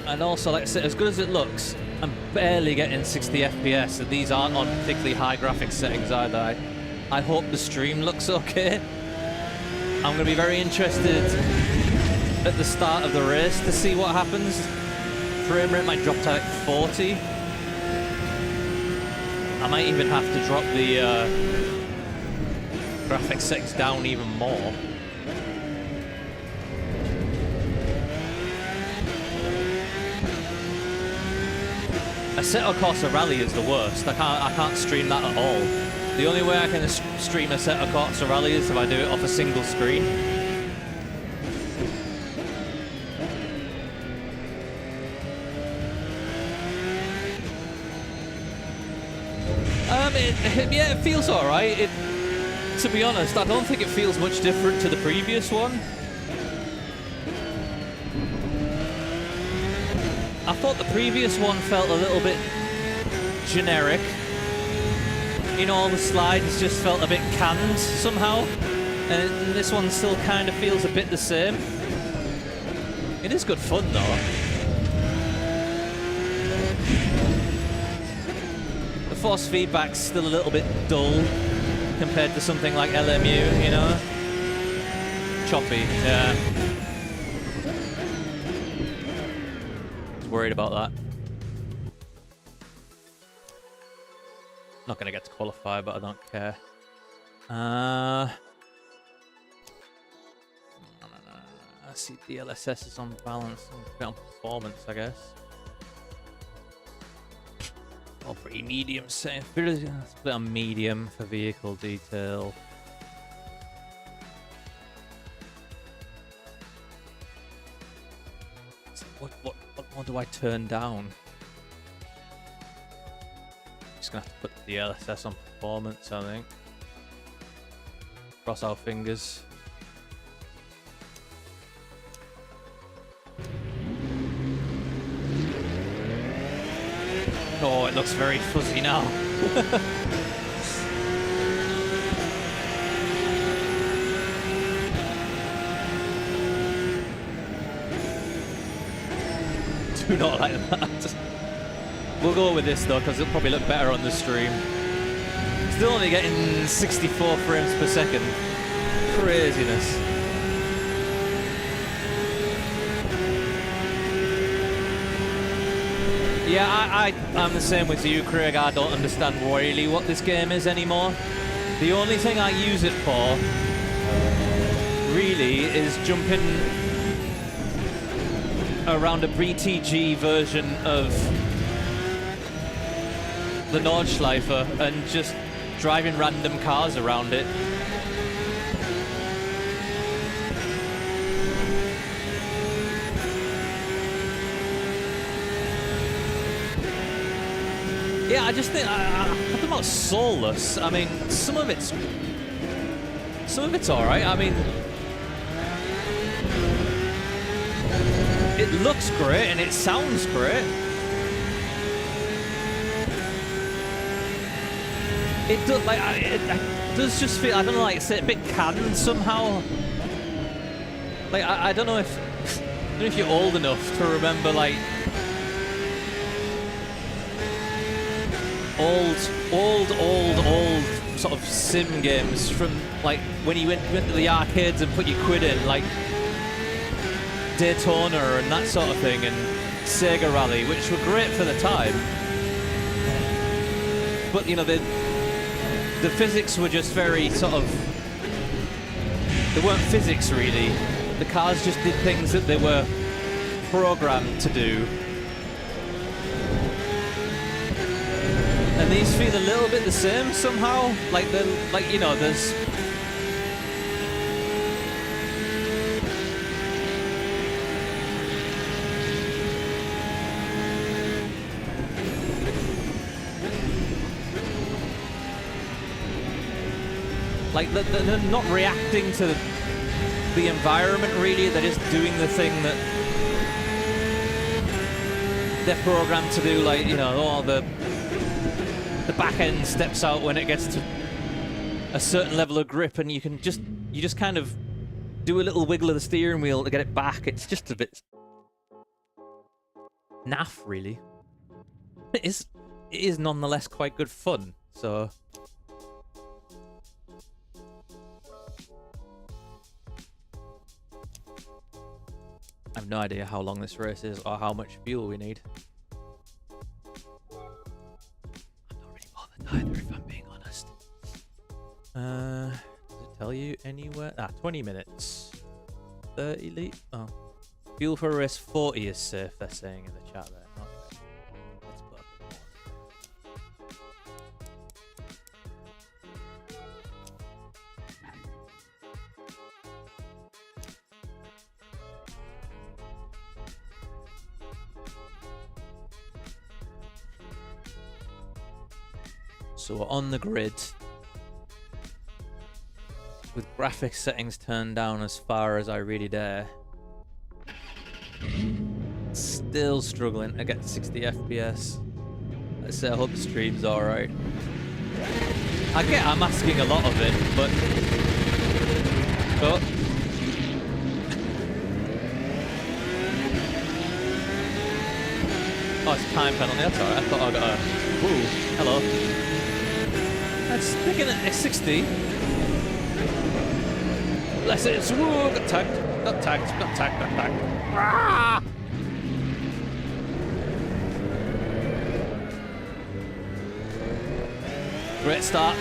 And also, like I said, as good as it looks, I'm barely getting 60 FPS, and these aren't on particularly high graphics settings either. I hope the stream looks okay. I'm going to be very interested at the start of the race to see what happens. Frame rate might drop to like 40. I might even have to drop the graphics settings down even more. Assetto Corsa Rally is the worst. I can't stream that at all. The only way I can stream Assetto Corsa Rally is if I do it off a single screen. Yeah, it feels alright. To be honest, I don't think it feels much different to the previous one. I thought the previous one felt a little bit generic. You know, all the slides just felt a bit canned somehow. And this one still kind of feels a bit the same. It is good fun though. The force feedback's still a little bit dull compared to something like LMU, you know? Choppy, yeah. Worried about that. Not gonna get to qualify, but I don't care. I see DLSS is on balance and a bit on performance, I guess. All pretty medium, say. Let's put it on medium for vehicle detail. What do I turn down? Just gonna have to put the DLSS on performance, I think. Cross our fingers. Oh, it looks very fuzzy now. Do not like that. We'll go with this though, because it'll probably look better on the stream. Still only getting 64 frames per second. Craziness. Yeah, I'm the same with you, Craig. I don't understand really what this game is anymore. The only thing I use it for, really, is jumping around a BTG version of the Nordschleife and just driving random cars around it. Yeah, I just think I don't know about soulless. I mean, some of it's all right. I mean, it looks great and it sounds great. It does it does just feel, I don't know, like it's a bit canned somehow. Like I don't know if don't know if you're old enough to remember, like, old sort of sim games from, like, when you went to the arcades and put your quid in, like Daytona and that sort of thing, and Sega Rally, which were great for the time. But, you know, the physics were just very sort of... They weren't physics, really. The cars just did things that they were programmed to do. And these feel a little bit the same somehow. Like, you know, there's... Like, they're not reacting to the environment, really. They're just doing the thing that they're programmed to do. Like, you know, all the back end steps out when it gets to a certain level of grip, and you just kind of do a little wiggle of the steering wheel to get it back. It's just a bit naff, really. It is nonetheless quite good fun. So. I have no idea how long this race is or how much fuel we need. I'm not really bothered either, if I'm being honest. Does it tell you anywhere? 20 minutes. 30 litres? Oh. Fuel for a race 40 is safe, they're saying in the chat there. Okay. Let's put up a bit more. So we're on the grid with graphics settings turned down as far as I really dare. Still struggling to get 60 FPS. Let's say I hope the stream's alright. I'm asking a lot of it, but... Oh. Oh, it's time penalty, that's alright. I thought I got a... Ooh, hello. That's sticking at 60. Bless it, it's... Whoa, got tagged. Got tagged. Ah! Great start.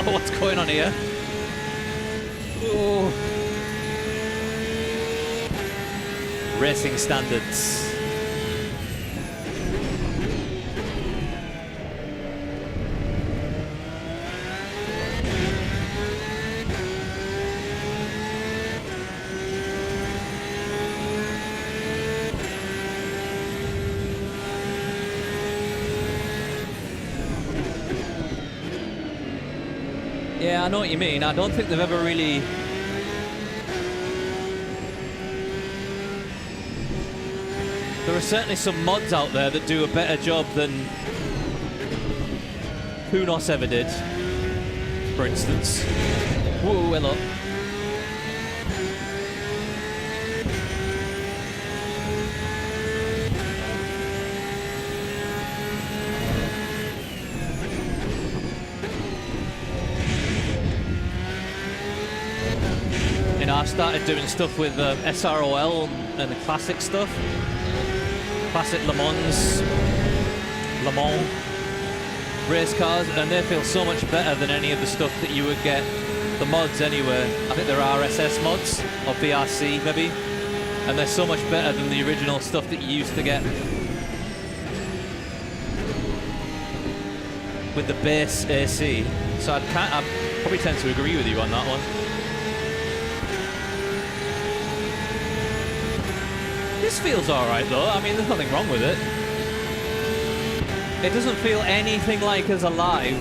What's going on here? Oh. Racing standards. Yeah, I know what you mean. I don't think they've ever really... There are certainly some mods out there that do a better job than Kunos ever did, for instance. Whoa, hello. You know, I've started doing stuff with SROL and the classic stuff. Classic Le Mans race cars, and they feel so much better than any of the stuff that you would get, the mods anyway. I think there are RSS mods, or BRC maybe, and they're so much better than the original stuff that you used to get with the base AC. So I'd probably tend to agree with you on that one. This feels alright though, I mean there's nothing wrong with it. It doesn't feel anything like as alive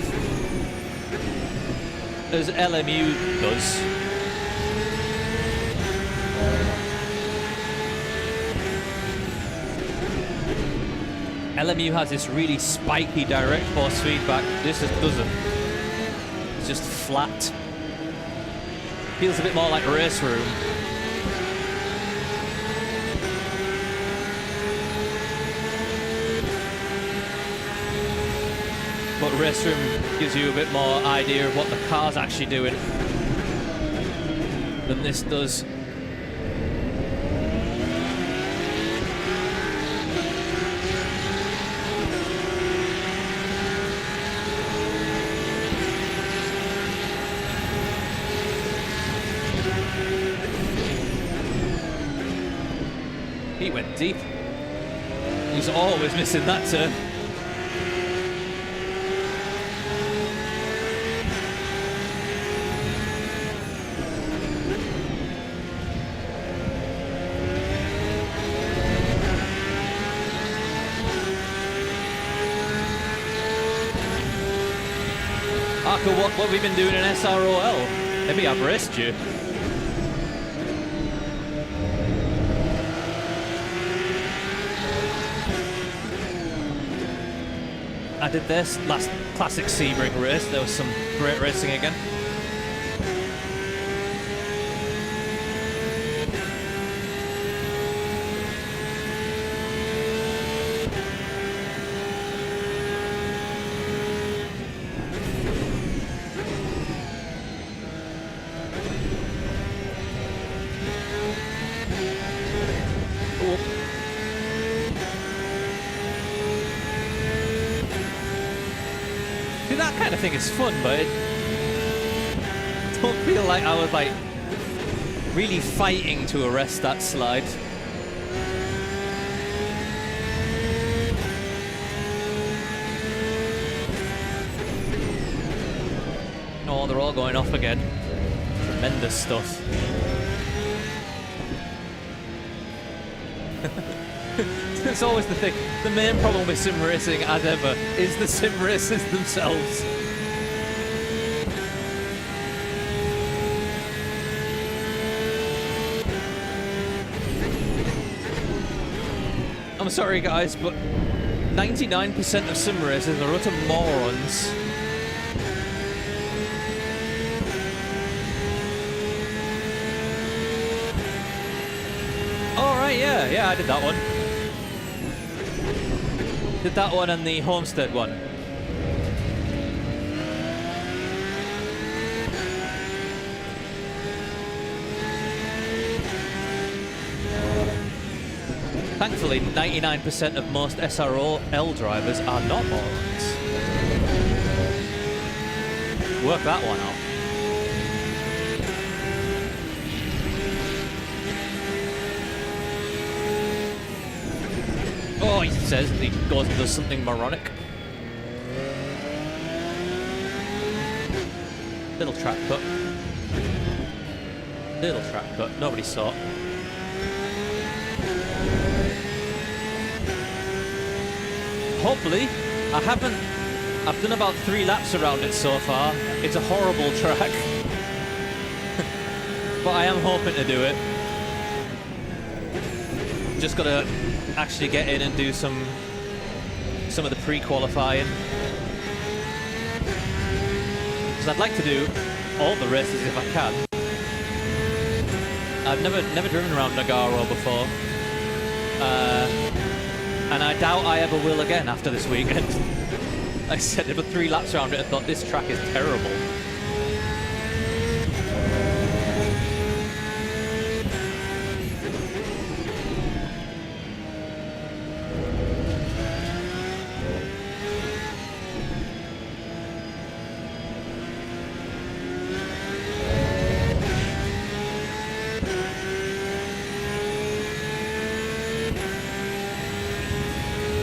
as LMU does. LMU has this really spiky direct force feedback. This just doesn't. It's just flat. Feels a bit more like race room. But race room gives you a bit more idea of what the car's actually doing than this does. He went deep. He's always missing that turn. Arco, what have we been doing in SROL? Maybe I've raced you. I did this last classic Sebring race. There was some great racing again. That kind of thing is fun, but it don't feel like I was like really fighting to arrest that slide. Oh, they're all going off again. Tremendous stuff. It's always the thing. The main problem with sim racing, as ever, is the sim racers themselves. I'm sorry, guys, but 99% of sim racers are utter morons. All right, yeah, I did that one. Did that one and the Homestead one. Thankfully, 99% of most SROL drivers are not morons. Work that one out. Oh, he says he goes and does something moronic. Little track cut. Little track cut. Nobody saw it. Hopefully, I've done about 3 laps around it so far. It's a horrible track. But I am hoping to do it. Just gotta actually get in and do some of the pre-qualifying. Because I'd like to do all the races if I can. I've never driven around Nagaro before. And I doubt I ever will again after this weekend. I said there were 3 laps around it and thought this track is terrible.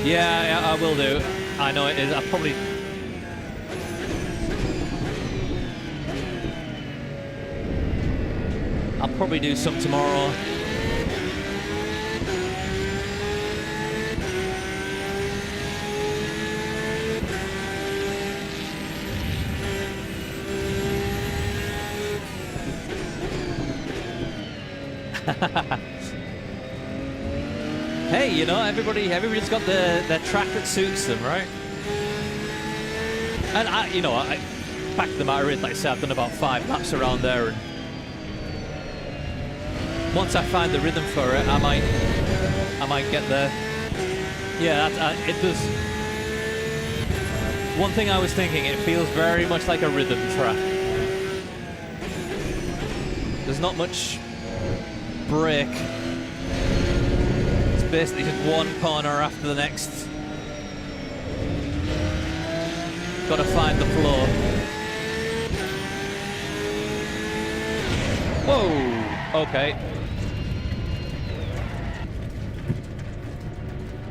Yeah, I will do. I know it is. I'll probably do some tomorrow. Hey, you know, everybody's got their track that suits them, right? And back to the matter is, like I said, I've done about 5 laps around there, and once I find the rhythm for it, I might get there. Yeah, it does. One thing I was thinking, it feels very much like a rhythm track. There's not much break. It's basically just one corner after the next. Gotta find the flow. Whoa! Okay.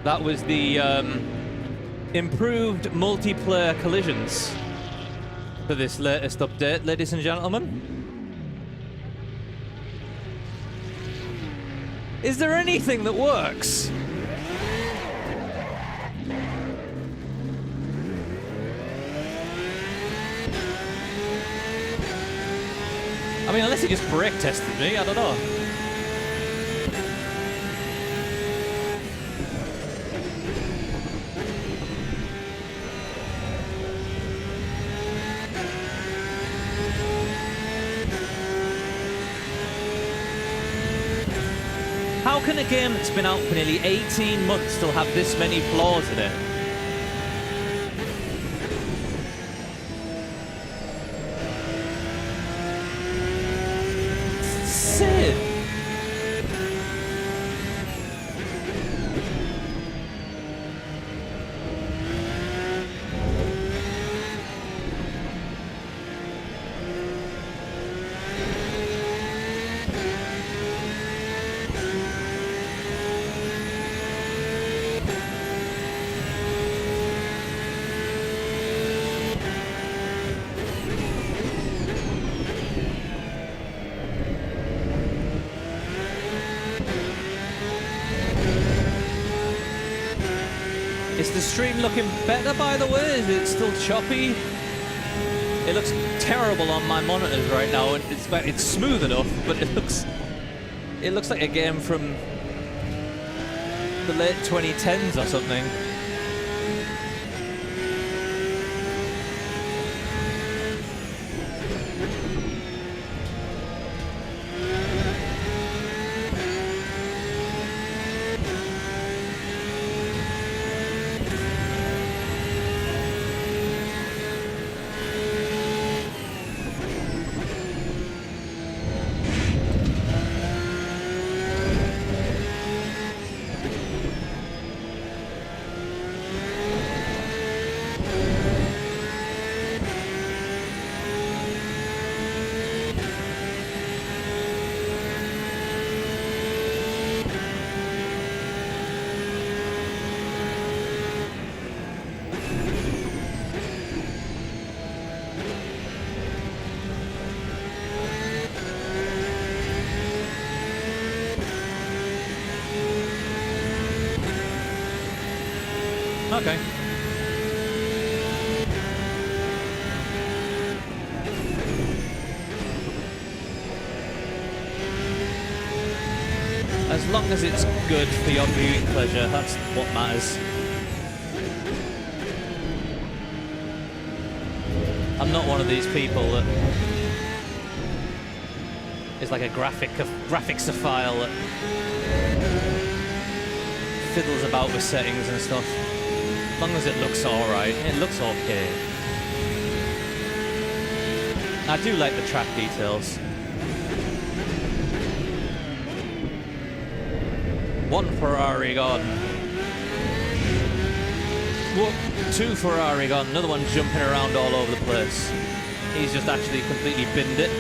That was the improved multiplayer collisions for this latest update, ladies and gentlemen. Is there anything that works? I mean, unless he just brake tested me, I don't know. How can a game that's been out for nearly 18 months still have this many flaws in it? Sid! Is the stream looking better, by the way? Is it still choppy? It looks terrible on my monitors right now, and it's smooth enough, but it looks like a game from the late 2010s or something. Okay. As long as it's good for your viewing pleasure, that's what matters. I'm not one of these people that is like a graphics-ophile that fiddles about with settings and stuff. As long as it looks alright, it looks okay. I do like the track details. One Ferrari gone. Whoop, 2 Ferrari gone. Another one jumping around all over the place. He's just actually completely binned it.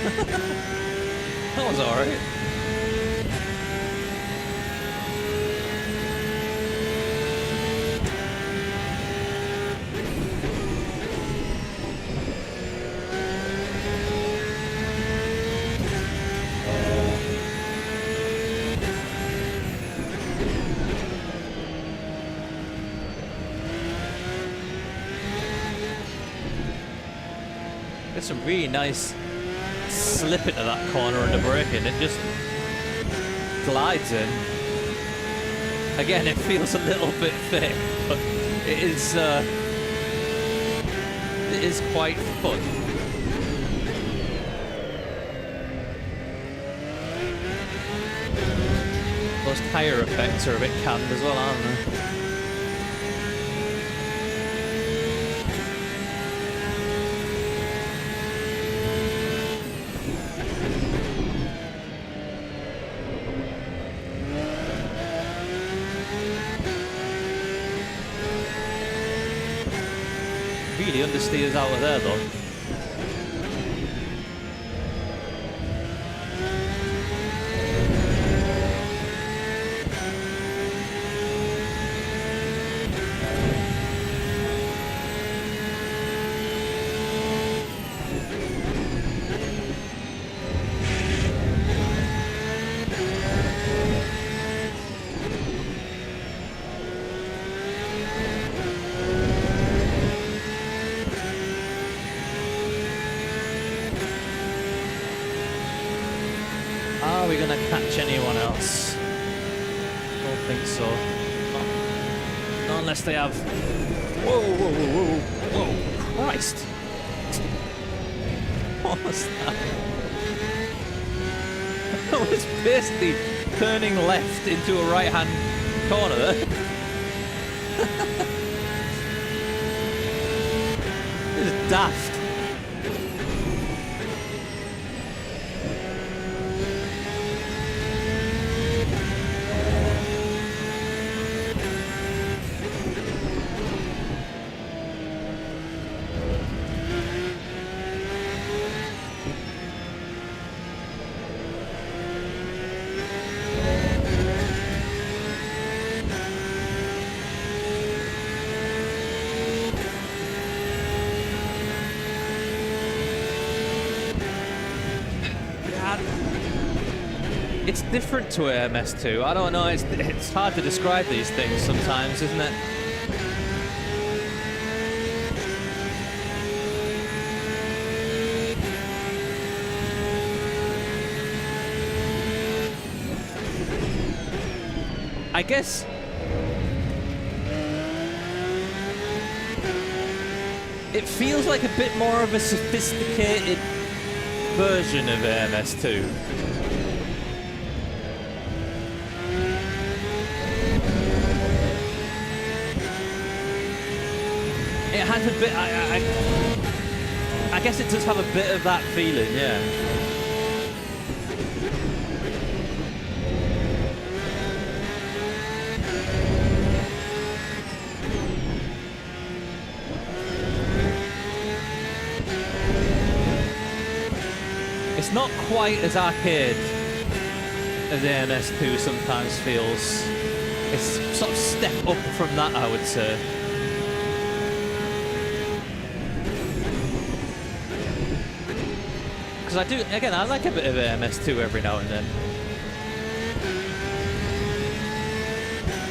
That was alright. There's some really nice slip into that corner under braking. It just glides in. Again, it feels a little bit thick, but it is quite fun. Those tire effects are a bit canned as well, aren't they? Really understeers out of there though. Are we gonna catch anyone else? Don't think so. Not unless they have. Whoa, whoa, whoa, whoa, whoa! Christ! What was that? I was basically turning left into a right-hand corner there. This is daft. It's different to AMS2. I don't know. It's hard to describe these things sometimes, isn't it? I guess it feels like a bit more of a sophisticated version of AMS2. It has a bit. I guess it does have a bit of that feeling, yeah. It's not quite as arcade as AMS2 sometimes feels. It's sort of step up from that, I would say. Because I do, again, I like a bit of AMS2 every now and then.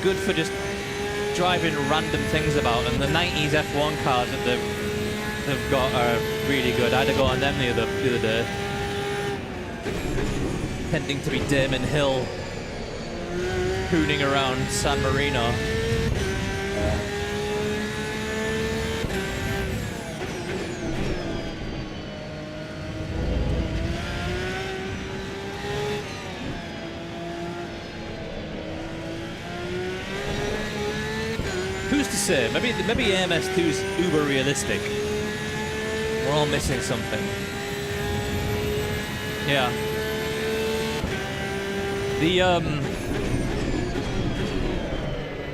Good for just driving random things about, and the 90s F1 cars that they've got are really good. I had to go on them the other day. Tending to be Damon Hill hooning around San Marino. Who's to say? Maybe AMS2's uber realistic. We're all missing something. Yeah. The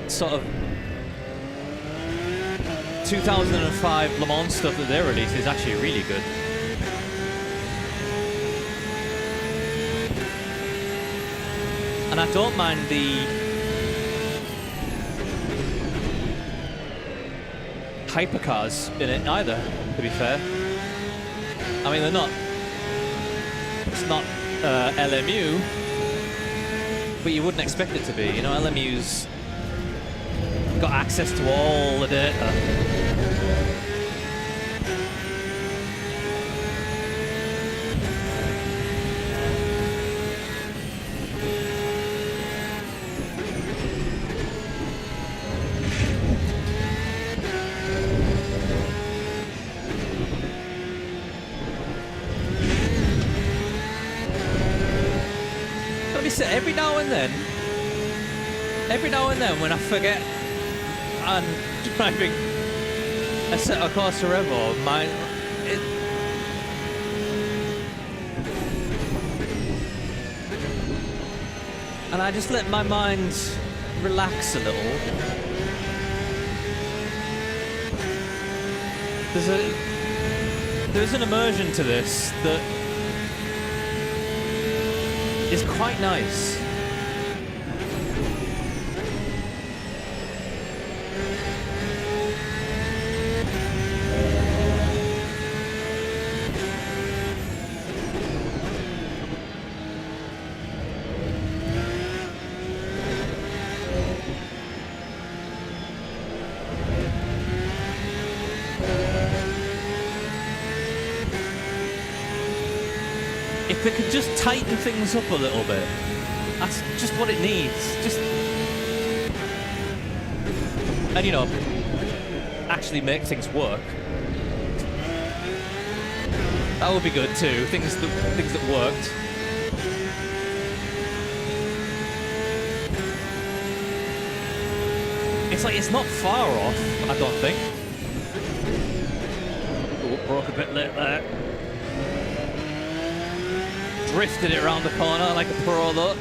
sort of 2005 Le Mans stuff that they released is actually really good. And I don't mind the hypercars in it either, to be fair. I mean, they're not... It's not LMU, but you wouldn't expect it to be. You know, LMU's got access to all the data. Every now and then when I forget I'm driving Assetto Corsa EVO, and I just let my mind relax a little. There's an immersion to this that is quite nice. If they could just tighten things up a little bit, that's just what it needs. And you know, actually make things work. That would be good too. Things that worked. It's like it's not far off, I don't think. Oh, broke a bit late there. Drifted it around the corner like a pro, though.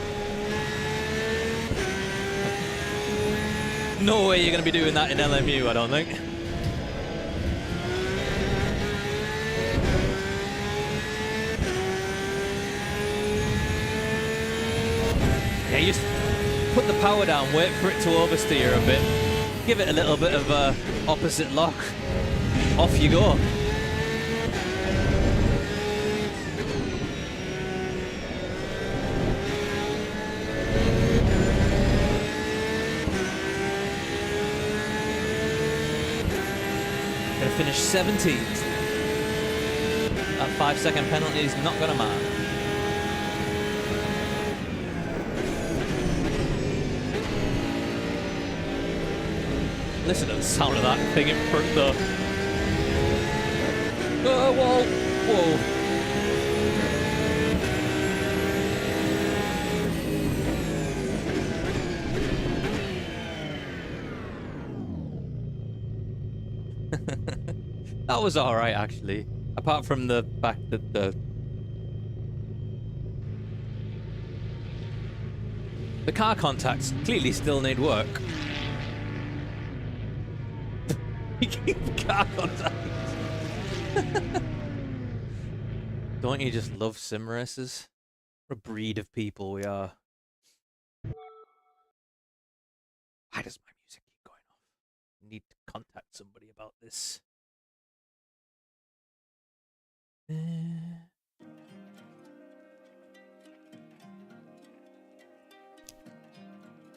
No way you're going to be doing that in LMU, I don't think. Yeah, you just put the power down, wait for it to oversteer a bit, give it a little bit of opposite lock, off you go. Finish 17th. That 5-second penalty is not going to matter. Listen to the sound of that thing in front, though. Oh, whoa, whoa. That was alright, actually. Apart from the fact that the car contacts clearly still need work. Car contacts. Don't you just love sim races? What a breed of people we are. Why does my music keep going off? I need to contact somebody about this.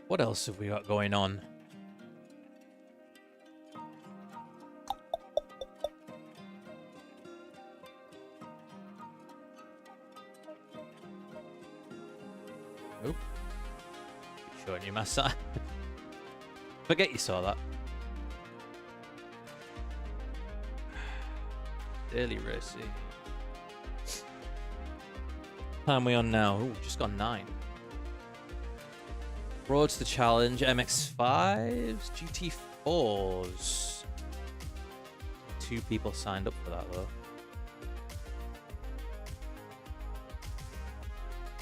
What else have we got going on? Oh, showing you my side. Forget you saw that. Daily racing. Time are we on now? Ooh, just gone 9. Roads to Challenge, MX-5s, GT4s. 2 people signed up for that, though.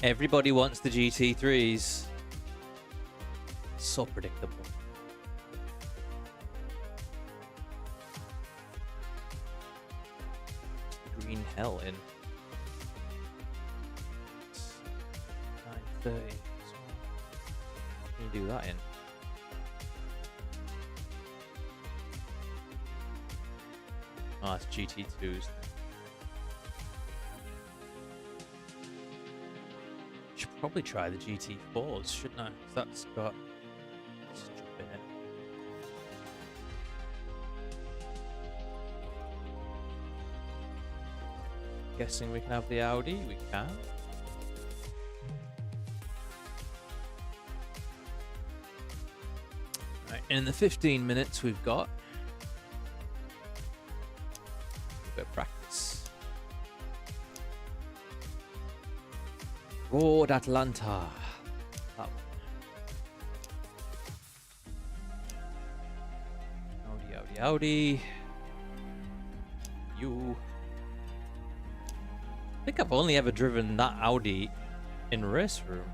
Everybody wants the GT3s. So predictable. Green hell in. 9:30. do that in? Oh, it's GT2s. Should probably try the GT4s, shouldn't I? 'Cause that's got stuff in it. Guessing we can have the Audi? We can. Right, in the 15 minutes we've got a bit of practice. Road Atlanta. That one. Audi, Audi, Audi. You. I think I've only ever driven that Audi in race room.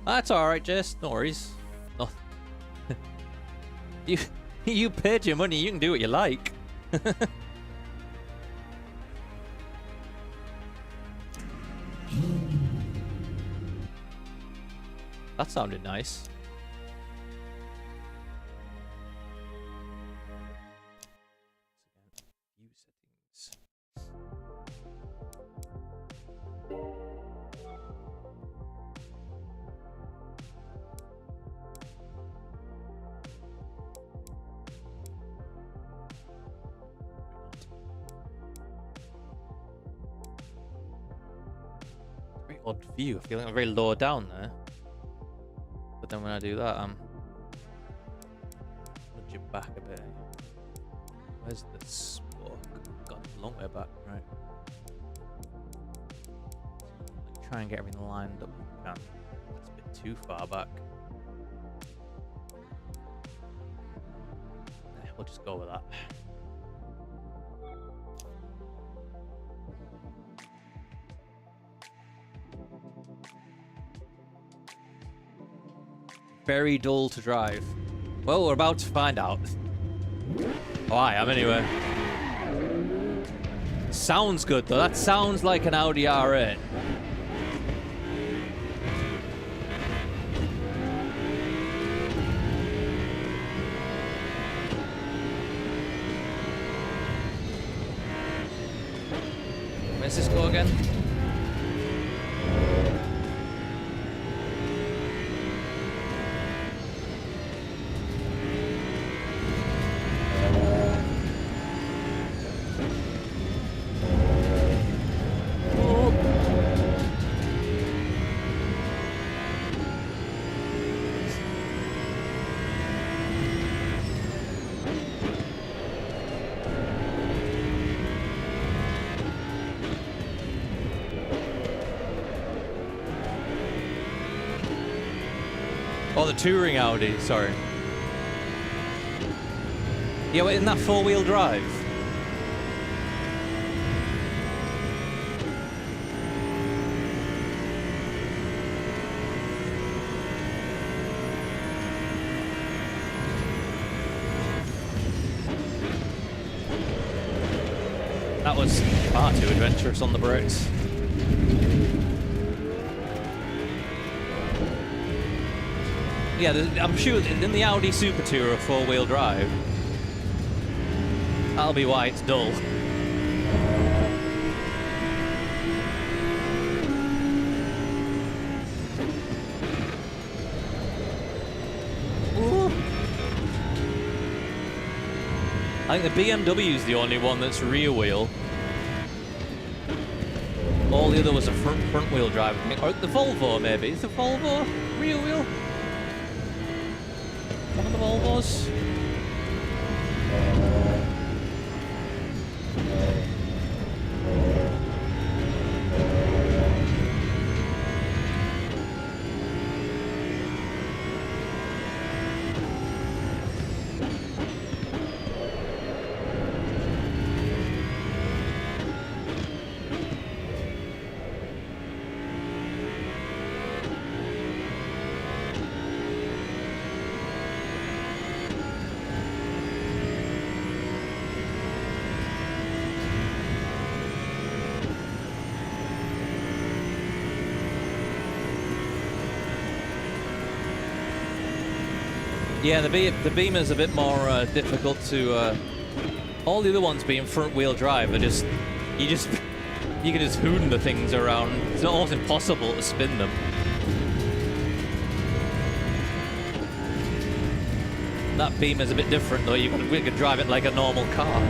That's alright, Jess. No worries. No. You paid your money, you can do what you like. That sounded nice. View settings. Very odd view. I feel like I'm very low down there. But then when I do that, I'm nudge it back a bit. Where's the smoke? Got a long way back, right? Try and get everything lined up if we can. That's a bit too far back. We'll just go with that. Very dull to drive. Well, we're about to find out. Oh, I am anyway. Sounds good though. That sounds like an Audi R8. Where's this go again? Oh, the touring Audi, sorry. Yeah, wait, isn't that four-wheel drive? That was far too adventurous on the brakes. Yeah, I'm sure in the Audi Super Tourer four-wheel drive, that'll be why it's dull. Ooh. I think the BMW's the only one that's rear wheel. All the other was a front wheel drive. Or the Volvo maybe. Is the Volvo rear wheel? One of the Volvos. Yeah, the Beamer's a bit more difficult to. All the other ones being front-wheel drive are just you can just hoon the things around. It's almost impossible to spin them. That Beamer's a bit different though. We could drive it like a normal car.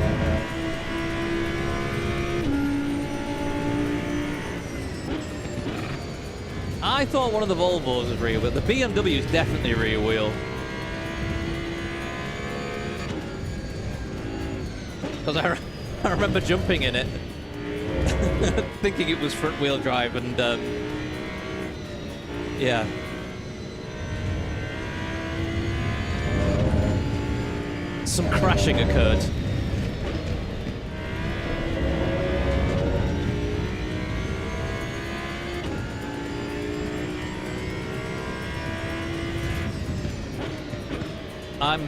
I thought one of the Volvos was rear wheel. The BMW is definitely rear wheel. Because I remember jumping in it, thinking it was front wheel drive, and yeah. Some crashing occurred. I'm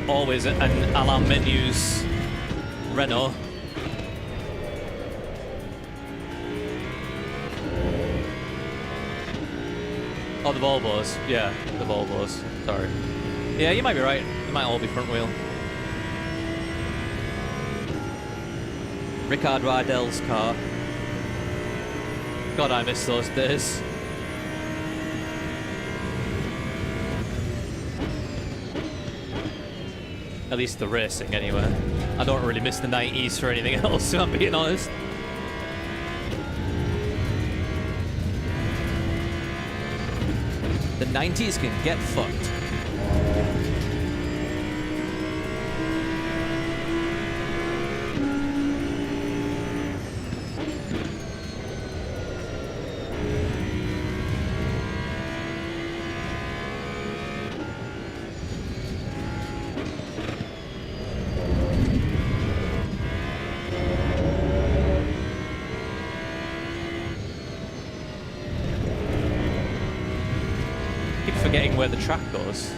always an Alain Menus Renault. Oh, the Volvos. Yeah, the Volvos. Sorry. Yeah, you might be right. They might all be front wheel. Ricard Rydell's car. God, I miss those days. At least the racing, anyway. I don't really miss the 90s for anything else, if I'm being honest. The 90s can get fucked. Forgetting where the track goes.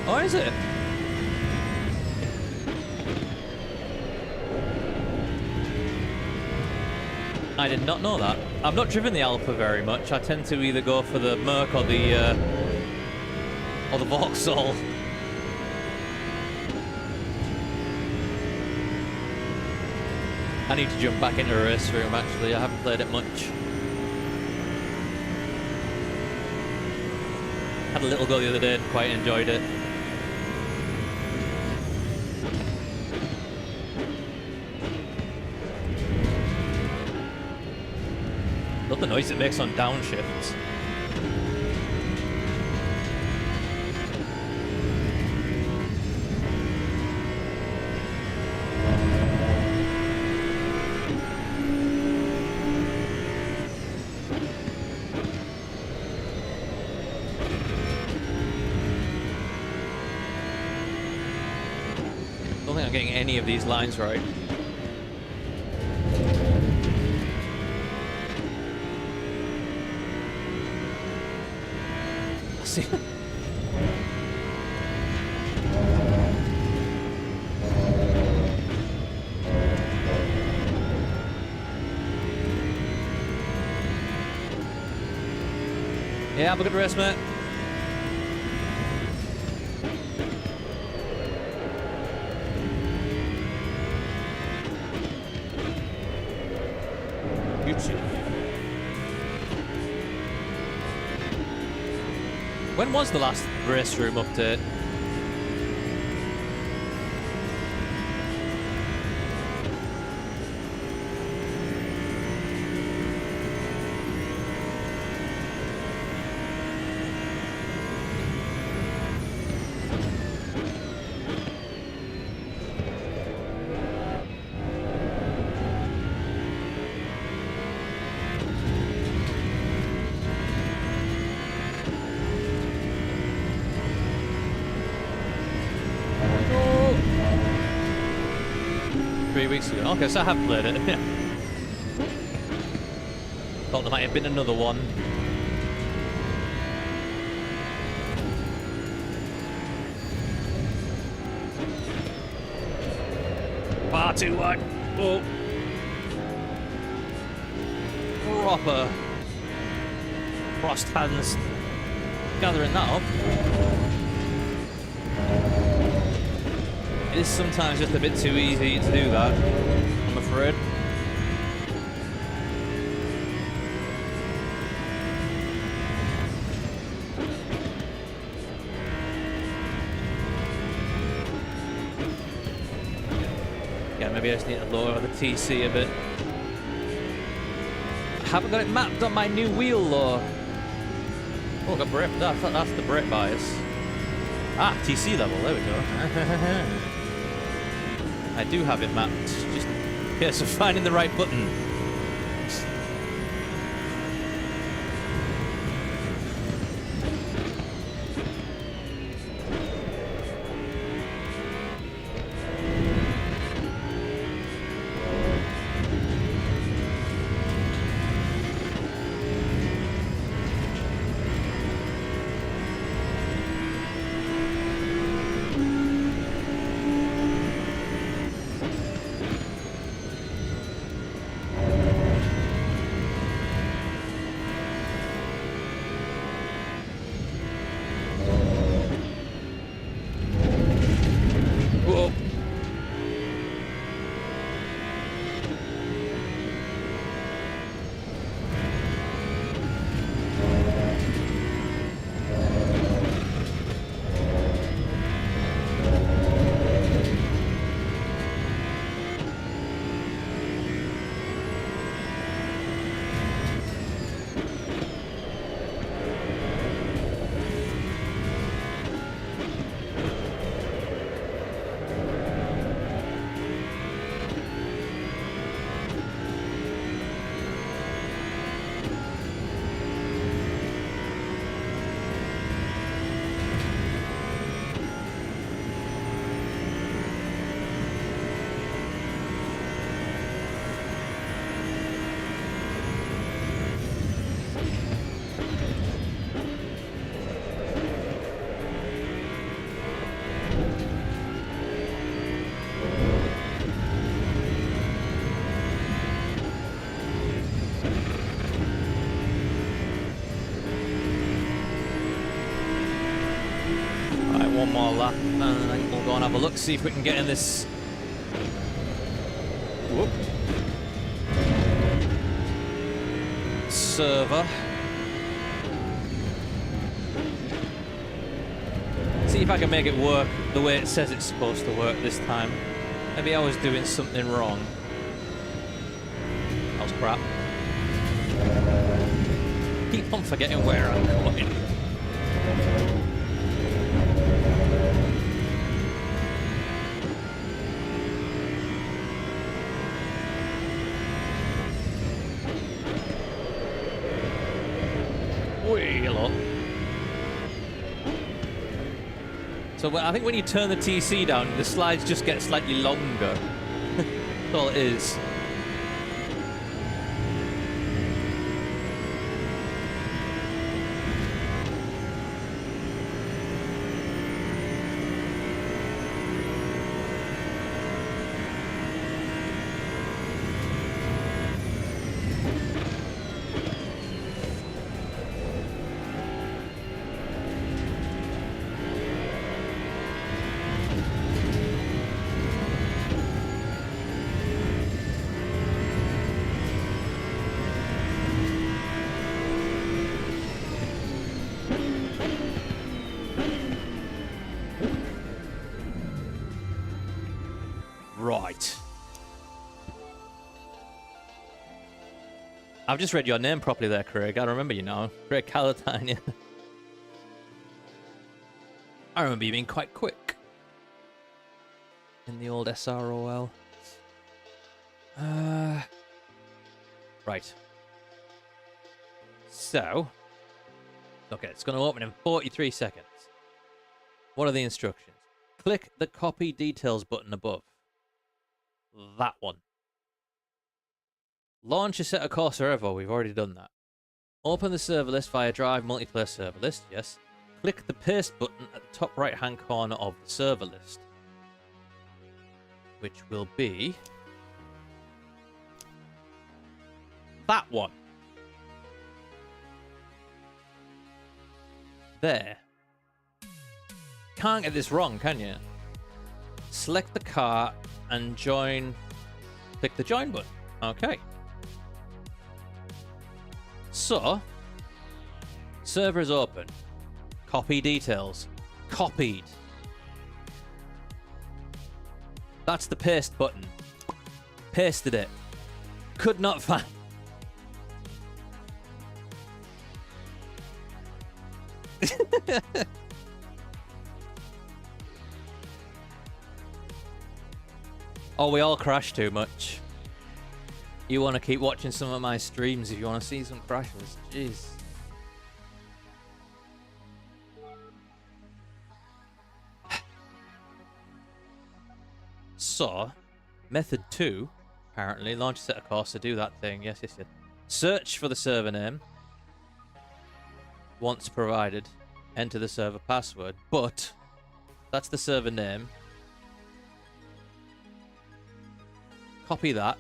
Oh, is it? I did not know that. I've not driven the Alpha very much. I tend to either go for the Merc or the Vauxhall. I need to jump back into a race room, actually. I haven't played it much. Had a little go the other day and quite enjoyed it. Love the noise it makes on downshifts. I don't think I'm getting any of these lines right. See? Yeah, have a good rest, mate. When was the last race room update? Weeks ago. Okay, so I have played it. Yeah. Thought there might have been another one. Far too wide. Oh. proper frost hands gathering that up. It is sometimes just a bit too easy to do that, I'm afraid. Yeah, maybe I just need to lower the TC a bit. I haven't got it mapped on my new wheel, though. Oh, I got brake. That's the brake bias. Ah, TC level. There we go. I do have it mapped. Just a case of finding the right button. One more lap, and then we'll go and have a look, see if we can get in this. Whoop. Server. See if I can make it work the way it says it's supposed to work this time. Maybe I was doing something wrong. That was crap. Keep on forgetting where I'm going. So I think when you turn the TC down, the slides just get slightly longer. That's all it is. Right. I've just read your name properly there, Craig. I remember you now. Craig Calatine, yeah. I remember you being quite quick in the old SROL. Right. So, okay, it's going to open in 43 seconds. What are the instructions? Click the copy details button above. That one. Launch Assetto Corsa EVO. We've already done that. Open the server list via Drive Multiplayer Server List. Yes. Click the paste button at the top right hand corner of the server list, which will be that one. there. Can't get this wrong, can you? Select the car and join. Click the join button. Okay. So, server is open. Copy details. Copied. That's the paste button. Pasted it. Could not find. Oh, we all crash too much. You want to keep watching some of my streams if you want to see some crashes. Jeez. So, method 2, apparently, launch Assetto Corsa, do that thing. Yes, yes, yes. Search for the server name. Once provided, enter the server password. But, that's the server name. Copy that.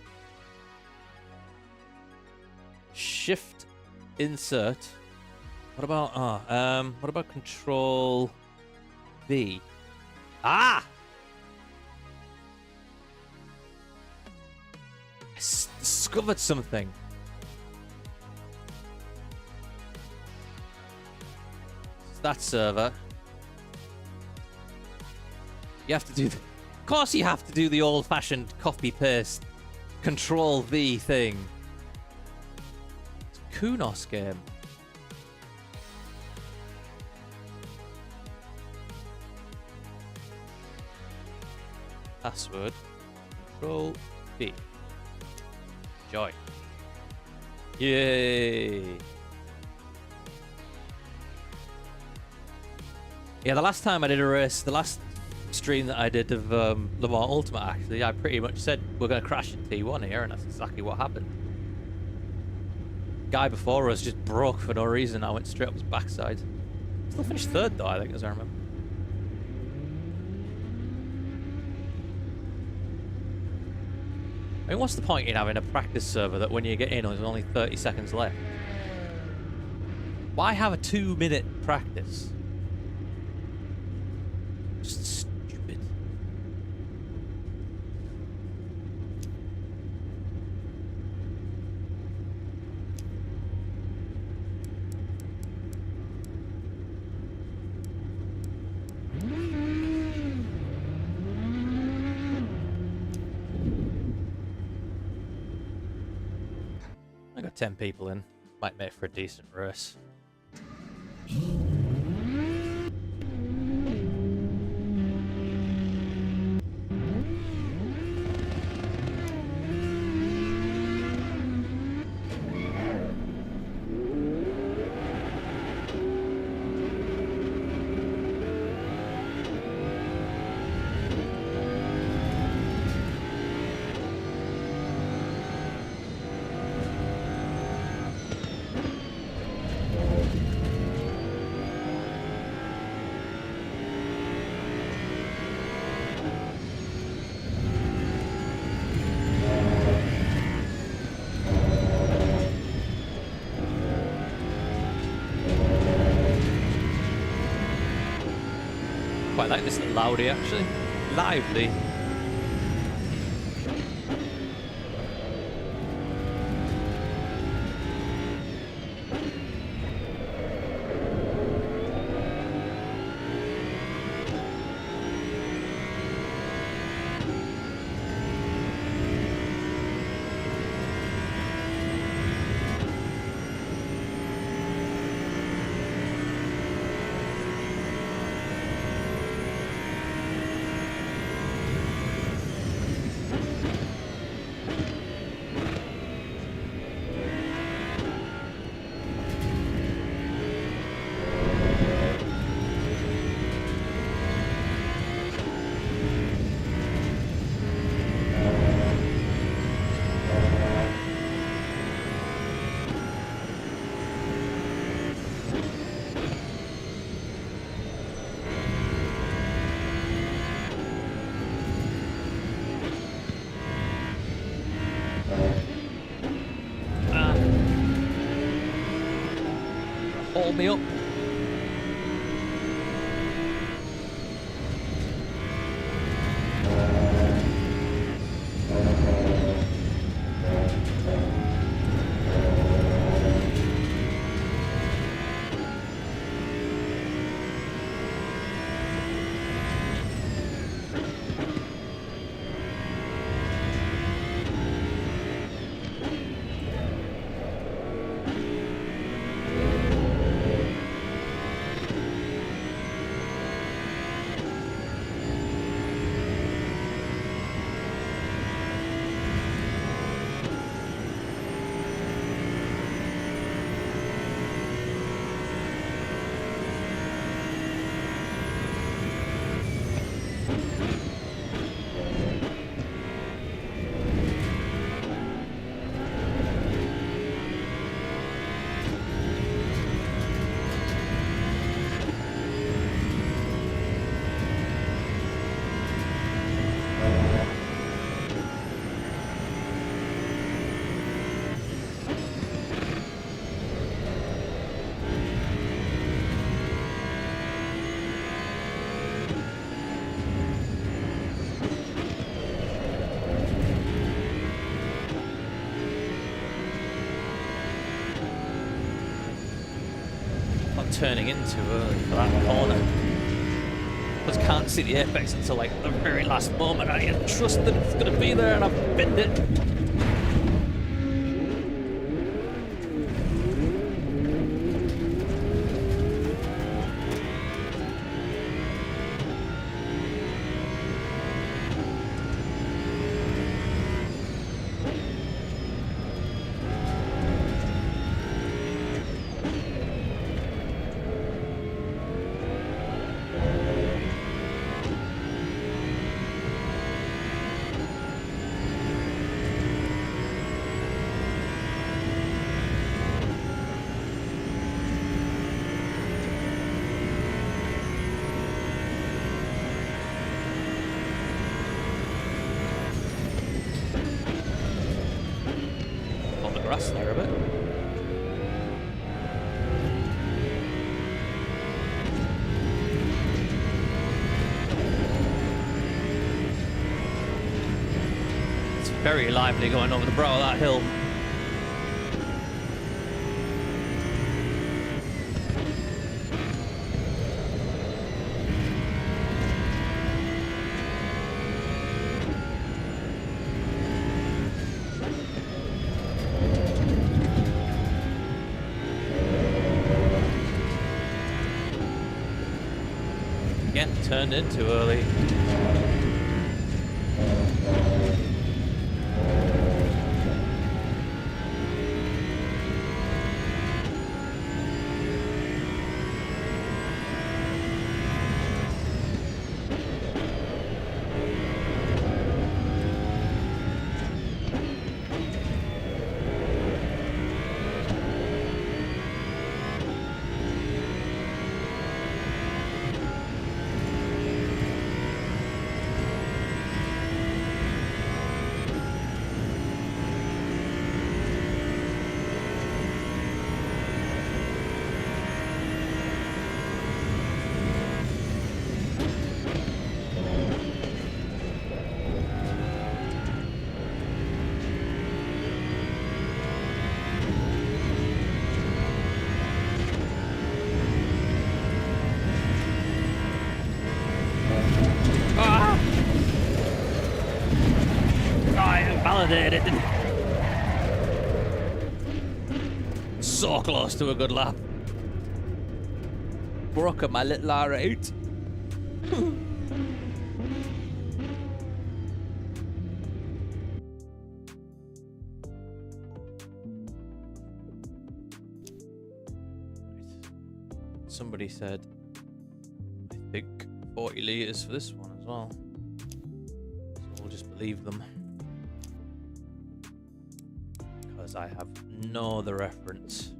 Shift, insert. What about Control V? Ah! I discovered something. It's that server. You have to do. Of course, you have to do the old-fashioned copy-paste, Control-V thing. It's a Kunos game. Password. Control-V. Join. Yay! Yeah, the last time I did a race, the last stream that I did of Le Mans Ultimate, actually, I pretty much said we're going to crash in T1 here, and that's exactly what happened. Guy before us just broke for no reason. I went straight up his backside. Still finished third, though, I think, as I remember. I mean, what's the point in having a practice server that when you get in, there's only 30 seconds left? Why have a 2-minute practice? Just stupid. I got 10 people in. Might make for a decent race. Quite like this little Audi, actually. Lively. Hold me up. turning into early for that corner. Just can't see the apex until like the very last moment. I trust that it's going to be there, and I've binned it. There a bit. It's very lively going over the brow of that hill. Turned in too early. Validated. So close to a good lap. Broke up my little R8. Somebody said, I think 40 litres for this one as well. So we'll just believe them. Because I have no other reference.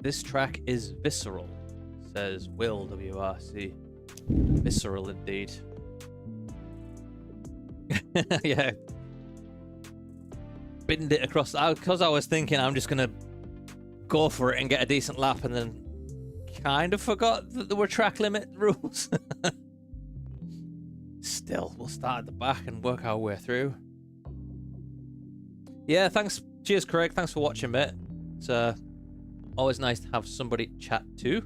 This track is visceral, says Will WRC. Visceral indeed. Yeah. Binned it across, because I was thinking I'm just gonna go for it and get a decent lap, and then kind of forgot that there were track limit rules. Still, we'll start at the back and work our way through. Yeah, thanks. Cheers, Craig. Thanks for watching, mate. It's always nice to have somebody chat to.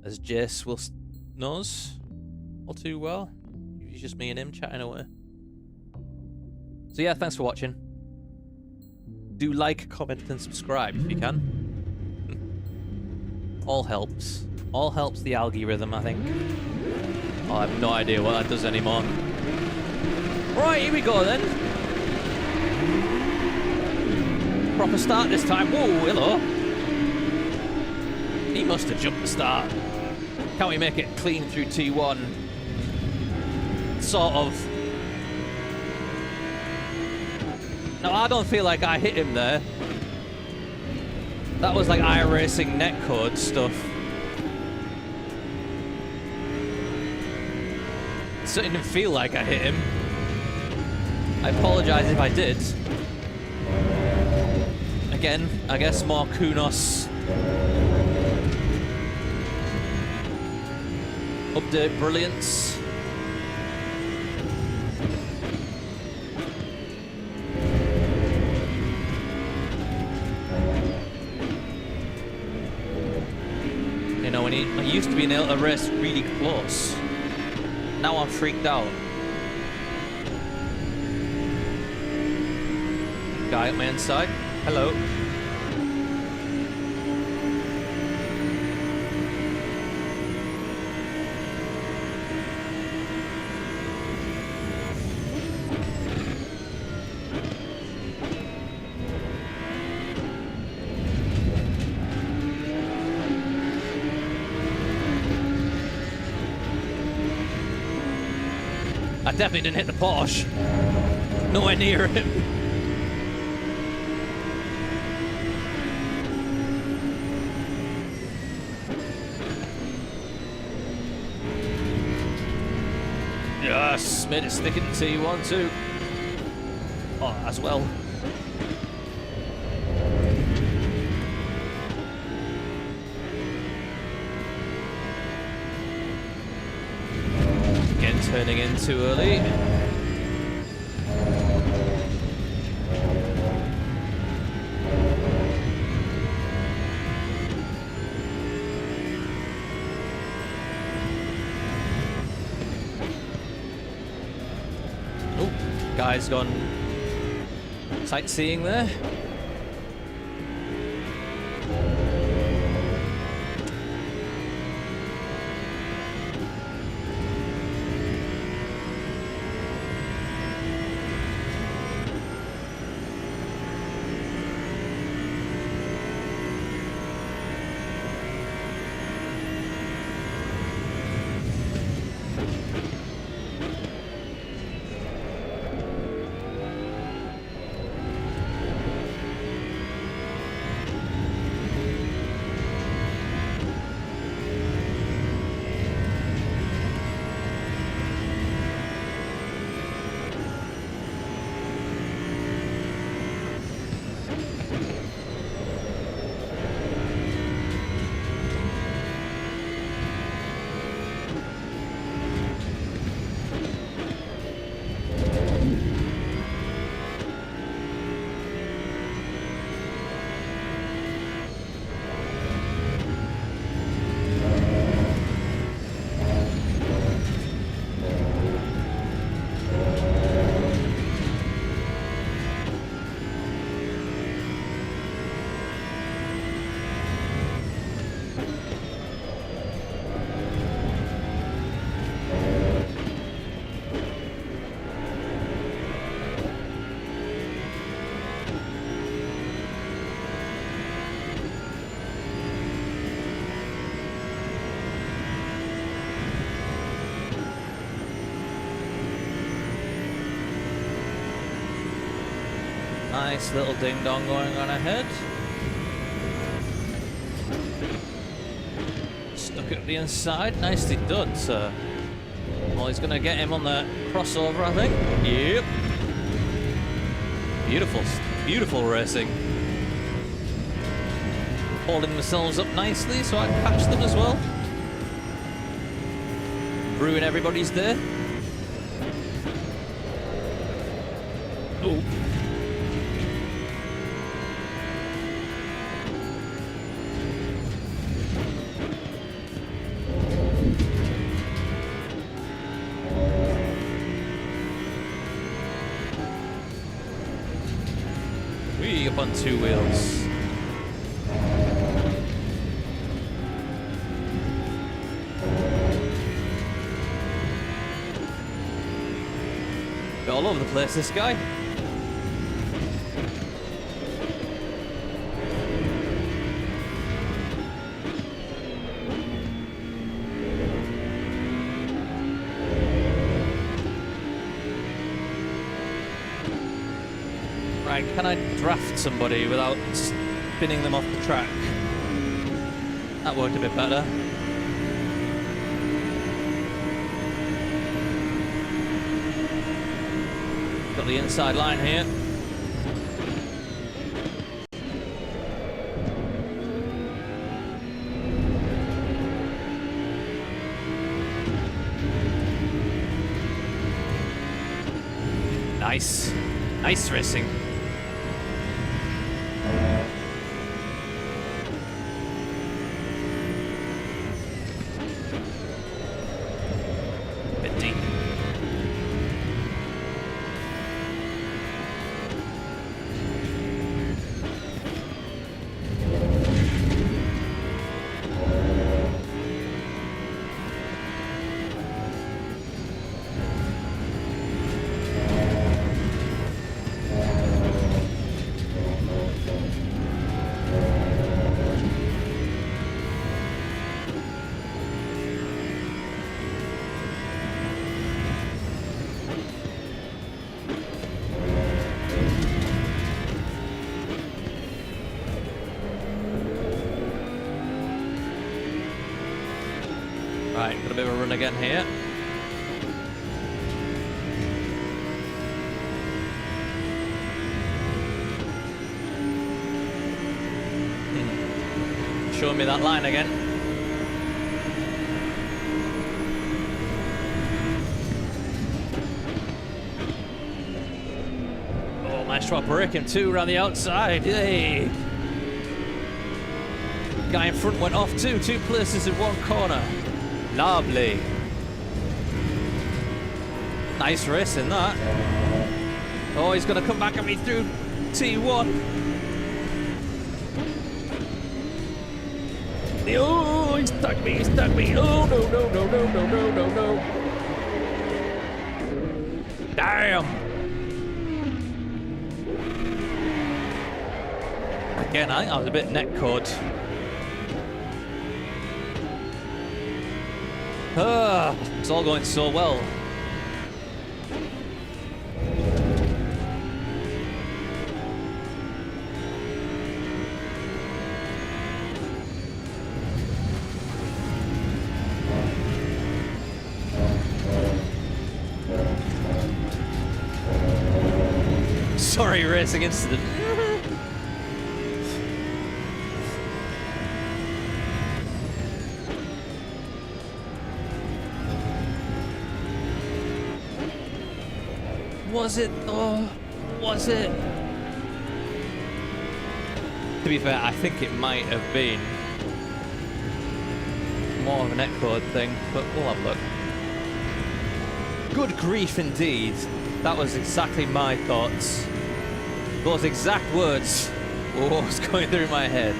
As Jace knows all too well. It's just me and him chatting away. So yeah, thanks for watching. Do like, comment, and subscribe if you can. All helps. All helps the algorithm, I think. Oh, I have no idea what that does anymore. Right, here we go then. Proper start this time. Whoa, hello. He must have jumped the start. Can we make it clean through T1? Sort of. No, I don't feel like I hit him there. That was like iRacing netcode stuff. It certainly didn't feel like I hit him. I apologize if I did. Again, I guess more Kunos update brilliance. used to being able to race really close. Now I'm freaked out. Guy at my inside. Hello. I definitely didn't hit the Porsche. Nowhere near him. Yes, made it stick in T1 too. Oh, as well. Again, turning in too early. Guy's gone sightseeing there. Nice little ding dong going on ahead. Stuck at the inside. Nicely done, sir. Well, he's going to get him on the crossover, I think. Yep. Beautiful, beautiful racing. Holding themselves up nicely so I can catch them as well. Ruin everybody's day. Oh. Up on two wheels. Bit all over the place, this guy. Right, can I draft somebody without spinning them off the track? That worked a bit better. Got the inside line here. Nice. Nice racing. again here. Showing me that line again. Oh, managed to break him too around the outside. Hey. Guy in front went off too. 2 places in 1 corner. Lovely. Nice racing that. Oh, he's going to come back at me through T1. Oh, he stuck me, he stuck me. Oh, no, no, no, no, no, no, no, no. Damn. Again, I think I was a bit neck caught. It's all going so well. Sorry, racing incident. Was it though? Was it? To be fair, I think it might have been more of a netcode thing, but we'll have a look. Good grief indeed. That was exactly my thoughts. Those exact words were what was going through my head.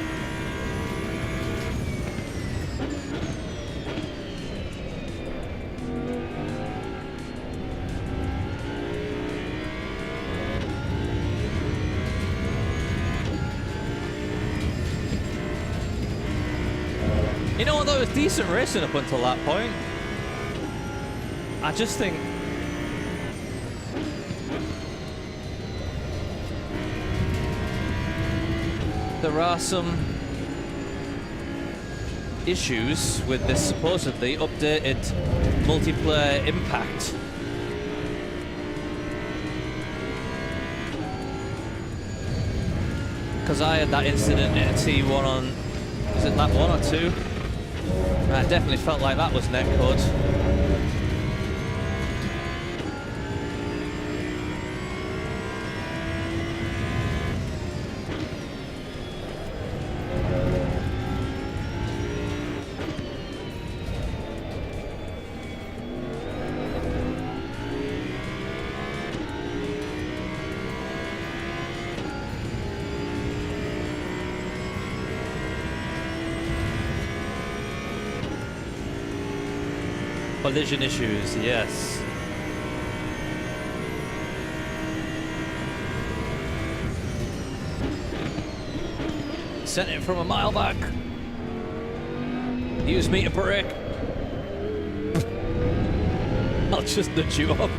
You know what, though, it was decent racing up until that point. I just think there are some issues with this supposedly updated multiplayer impact. Because I had that incident in a T1 on, was it lap 1 or 2? I definitely felt like that was netcode. Collision issues, yes. Sent it from a mile back. Use me to brake. I'll just nudge you up.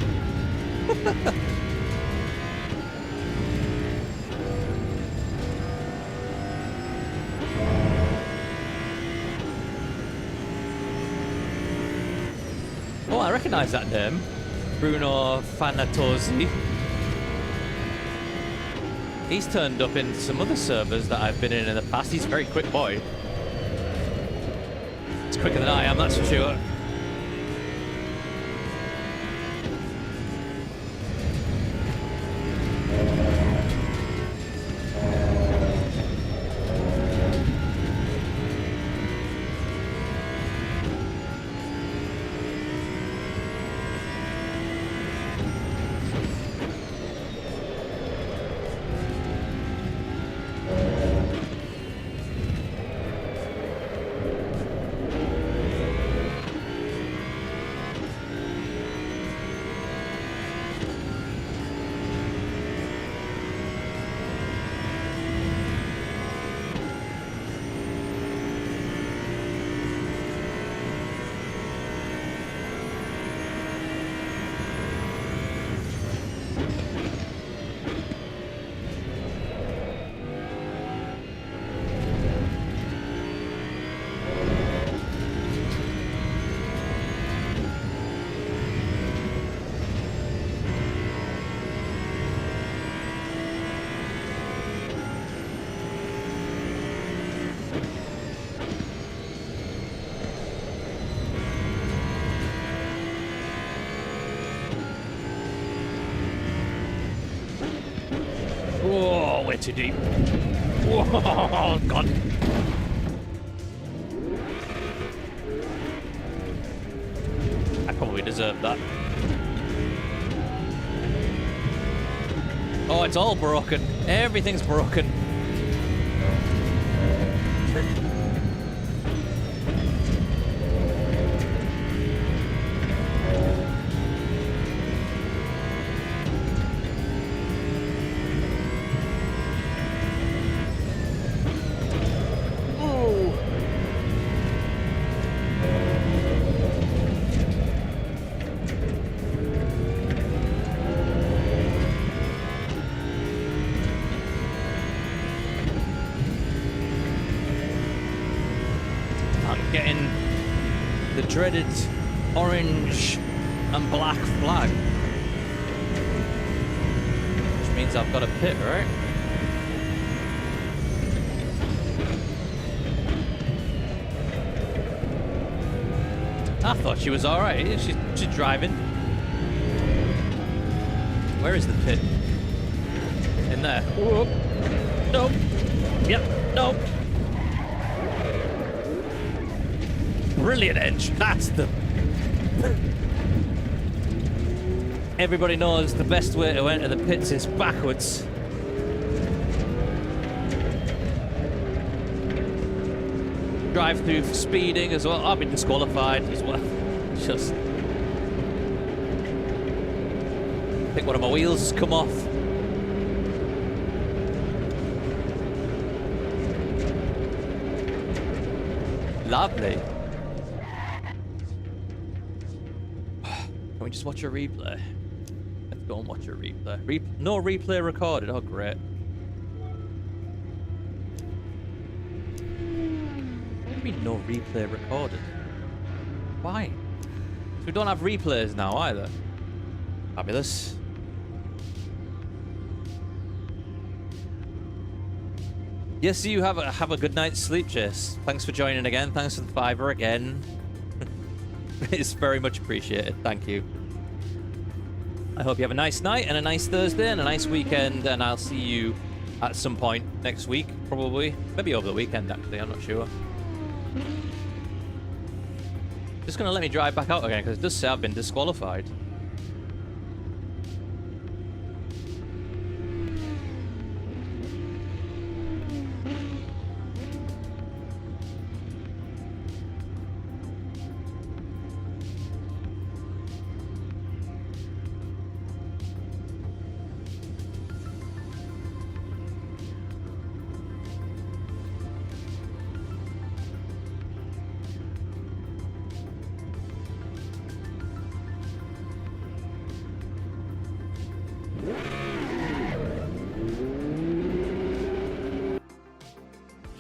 Oh, I recognise that name. Bruno Fanatozzi. He's turned up in some other servers that I've been in the past. He's a very quick boy. It's quicker than I am, that's for sure. Whoa, way too deep. Whoa, God. I probably deserved that. Oh, it's all broken. Everything's broken. Getting the dreaded orange and black flag, which means I've got a pit, right? I thought she was all right. She's driving. Where is the pit? In there. Whoop. Nope. Yep. Nope. Brilliant edge. That's the... Everybody knows the best way to enter the pits is backwards. Drive through for speeding as well. I've been disqualified as well. Just... I think one of my wheels has come off. Lovely. Can we just watch a replay? Let's go and watch a replay. No replay recorded. Oh, great. What do you mean no replay recorded? Why? So we don't have replays now either. Fabulous. Yes, you have a good night's sleep, Chase. Thanks for joining again. Thanks for the $5 again. It's very much appreciated. Thank you. I hope you have a nice night and a nice Thursday and a nice weekend, and I'll see you at some point next week, probably. Maybe over the weekend, actually. I'm not sure. Just going to let me drive back out again, because it does say I've been disqualified.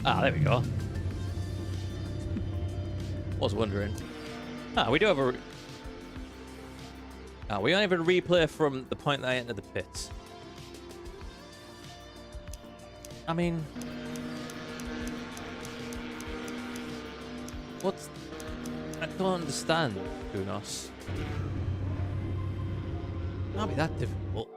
Ah, there we go. Was wondering. Ah, we do have a... Ah, we only have a replay from the point that I entered the pits. I mean... What's... I don't understand, Kunos. Can't be that difficult.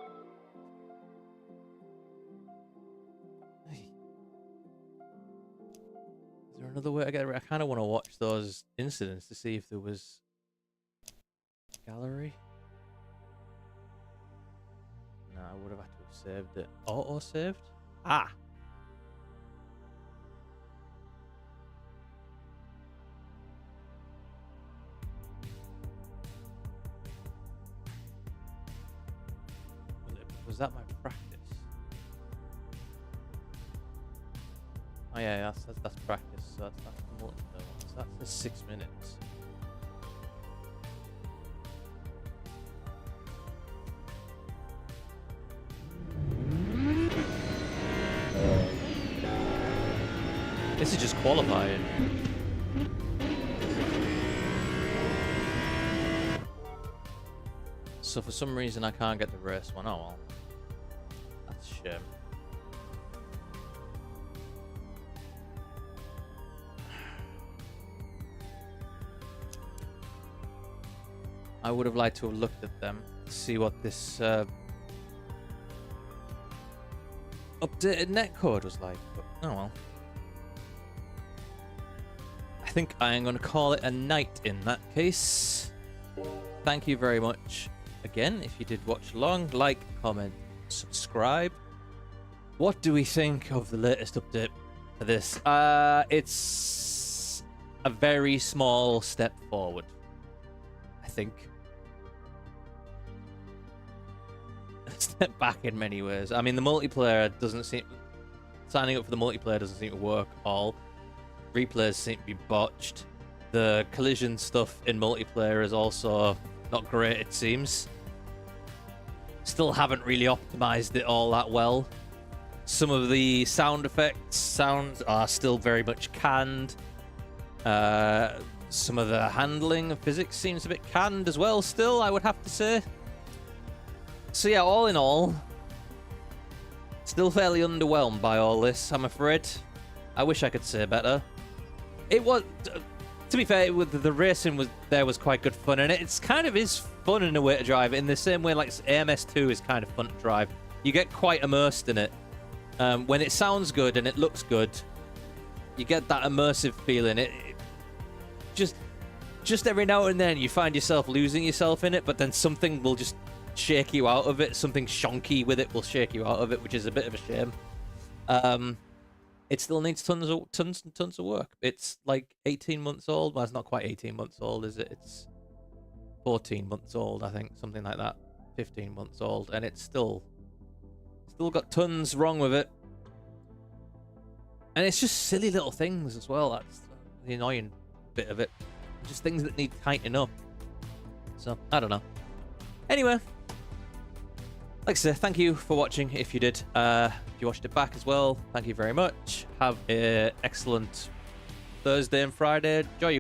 Is there another way to get it? I kind of want to watch those incidents to see if there was gallery. No, I would have had to have saved it. Auto saved? Ah. Was that my practice? Oh yeah, that's practice. So that's more. So that's the 6 minutes. This is just qualifying. So for some reason I can't get the race one. Oh well. That's a shame. I would have liked to have looked at them to see what this updated netcode was like. But, oh well. I think I am going to call it a night in that case. Thank you very much again. If you did watch along, like, comment, subscribe. What do we think of the latest update for this? It's a very small step forward, I think. A step back in many ways. I mean, the multiplayer doesn't seem... Signing up for the multiplayer doesn't seem to work at all. Replays seem to be botched. The collision stuff in multiplayer is also not great, it seems. Still haven't really optimized it all that well. Some of the sound effects sounds are still very much canned. Some of the handling of physics seems a bit canned as well still, I would have to say. So yeah, all in all, still fairly underwhelmed by all this, I'm afraid. I wish I could say better. It was, to be fair, with the racing was quite good fun, and it's kind of is fun in a way to drive in the same way like AMS2 is kind of fun to drive. You get quite immersed in it. When it sounds good and it looks good, you get that immersive feeling. It just every now and then you find yourself losing yourself in it, but then something will just shake you out of it. Something shonky with it will shake you out of it, which is a bit of a shame. It still needs tons and tons of work. It's like 18 months old. Well, it's not quite 18 months old, is it? It's 14 months old, I think, something like that. 15 months old, and it's still got tons wrong with it. And it's just silly little things as well. That's the annoying bit of it. Just things that need tightening up. So, I don't know. Anyway, like I said, thank you for watching if you did. If you watched it back as well, thank you very much. Have an excellent Thursday and Friday. Enjoy your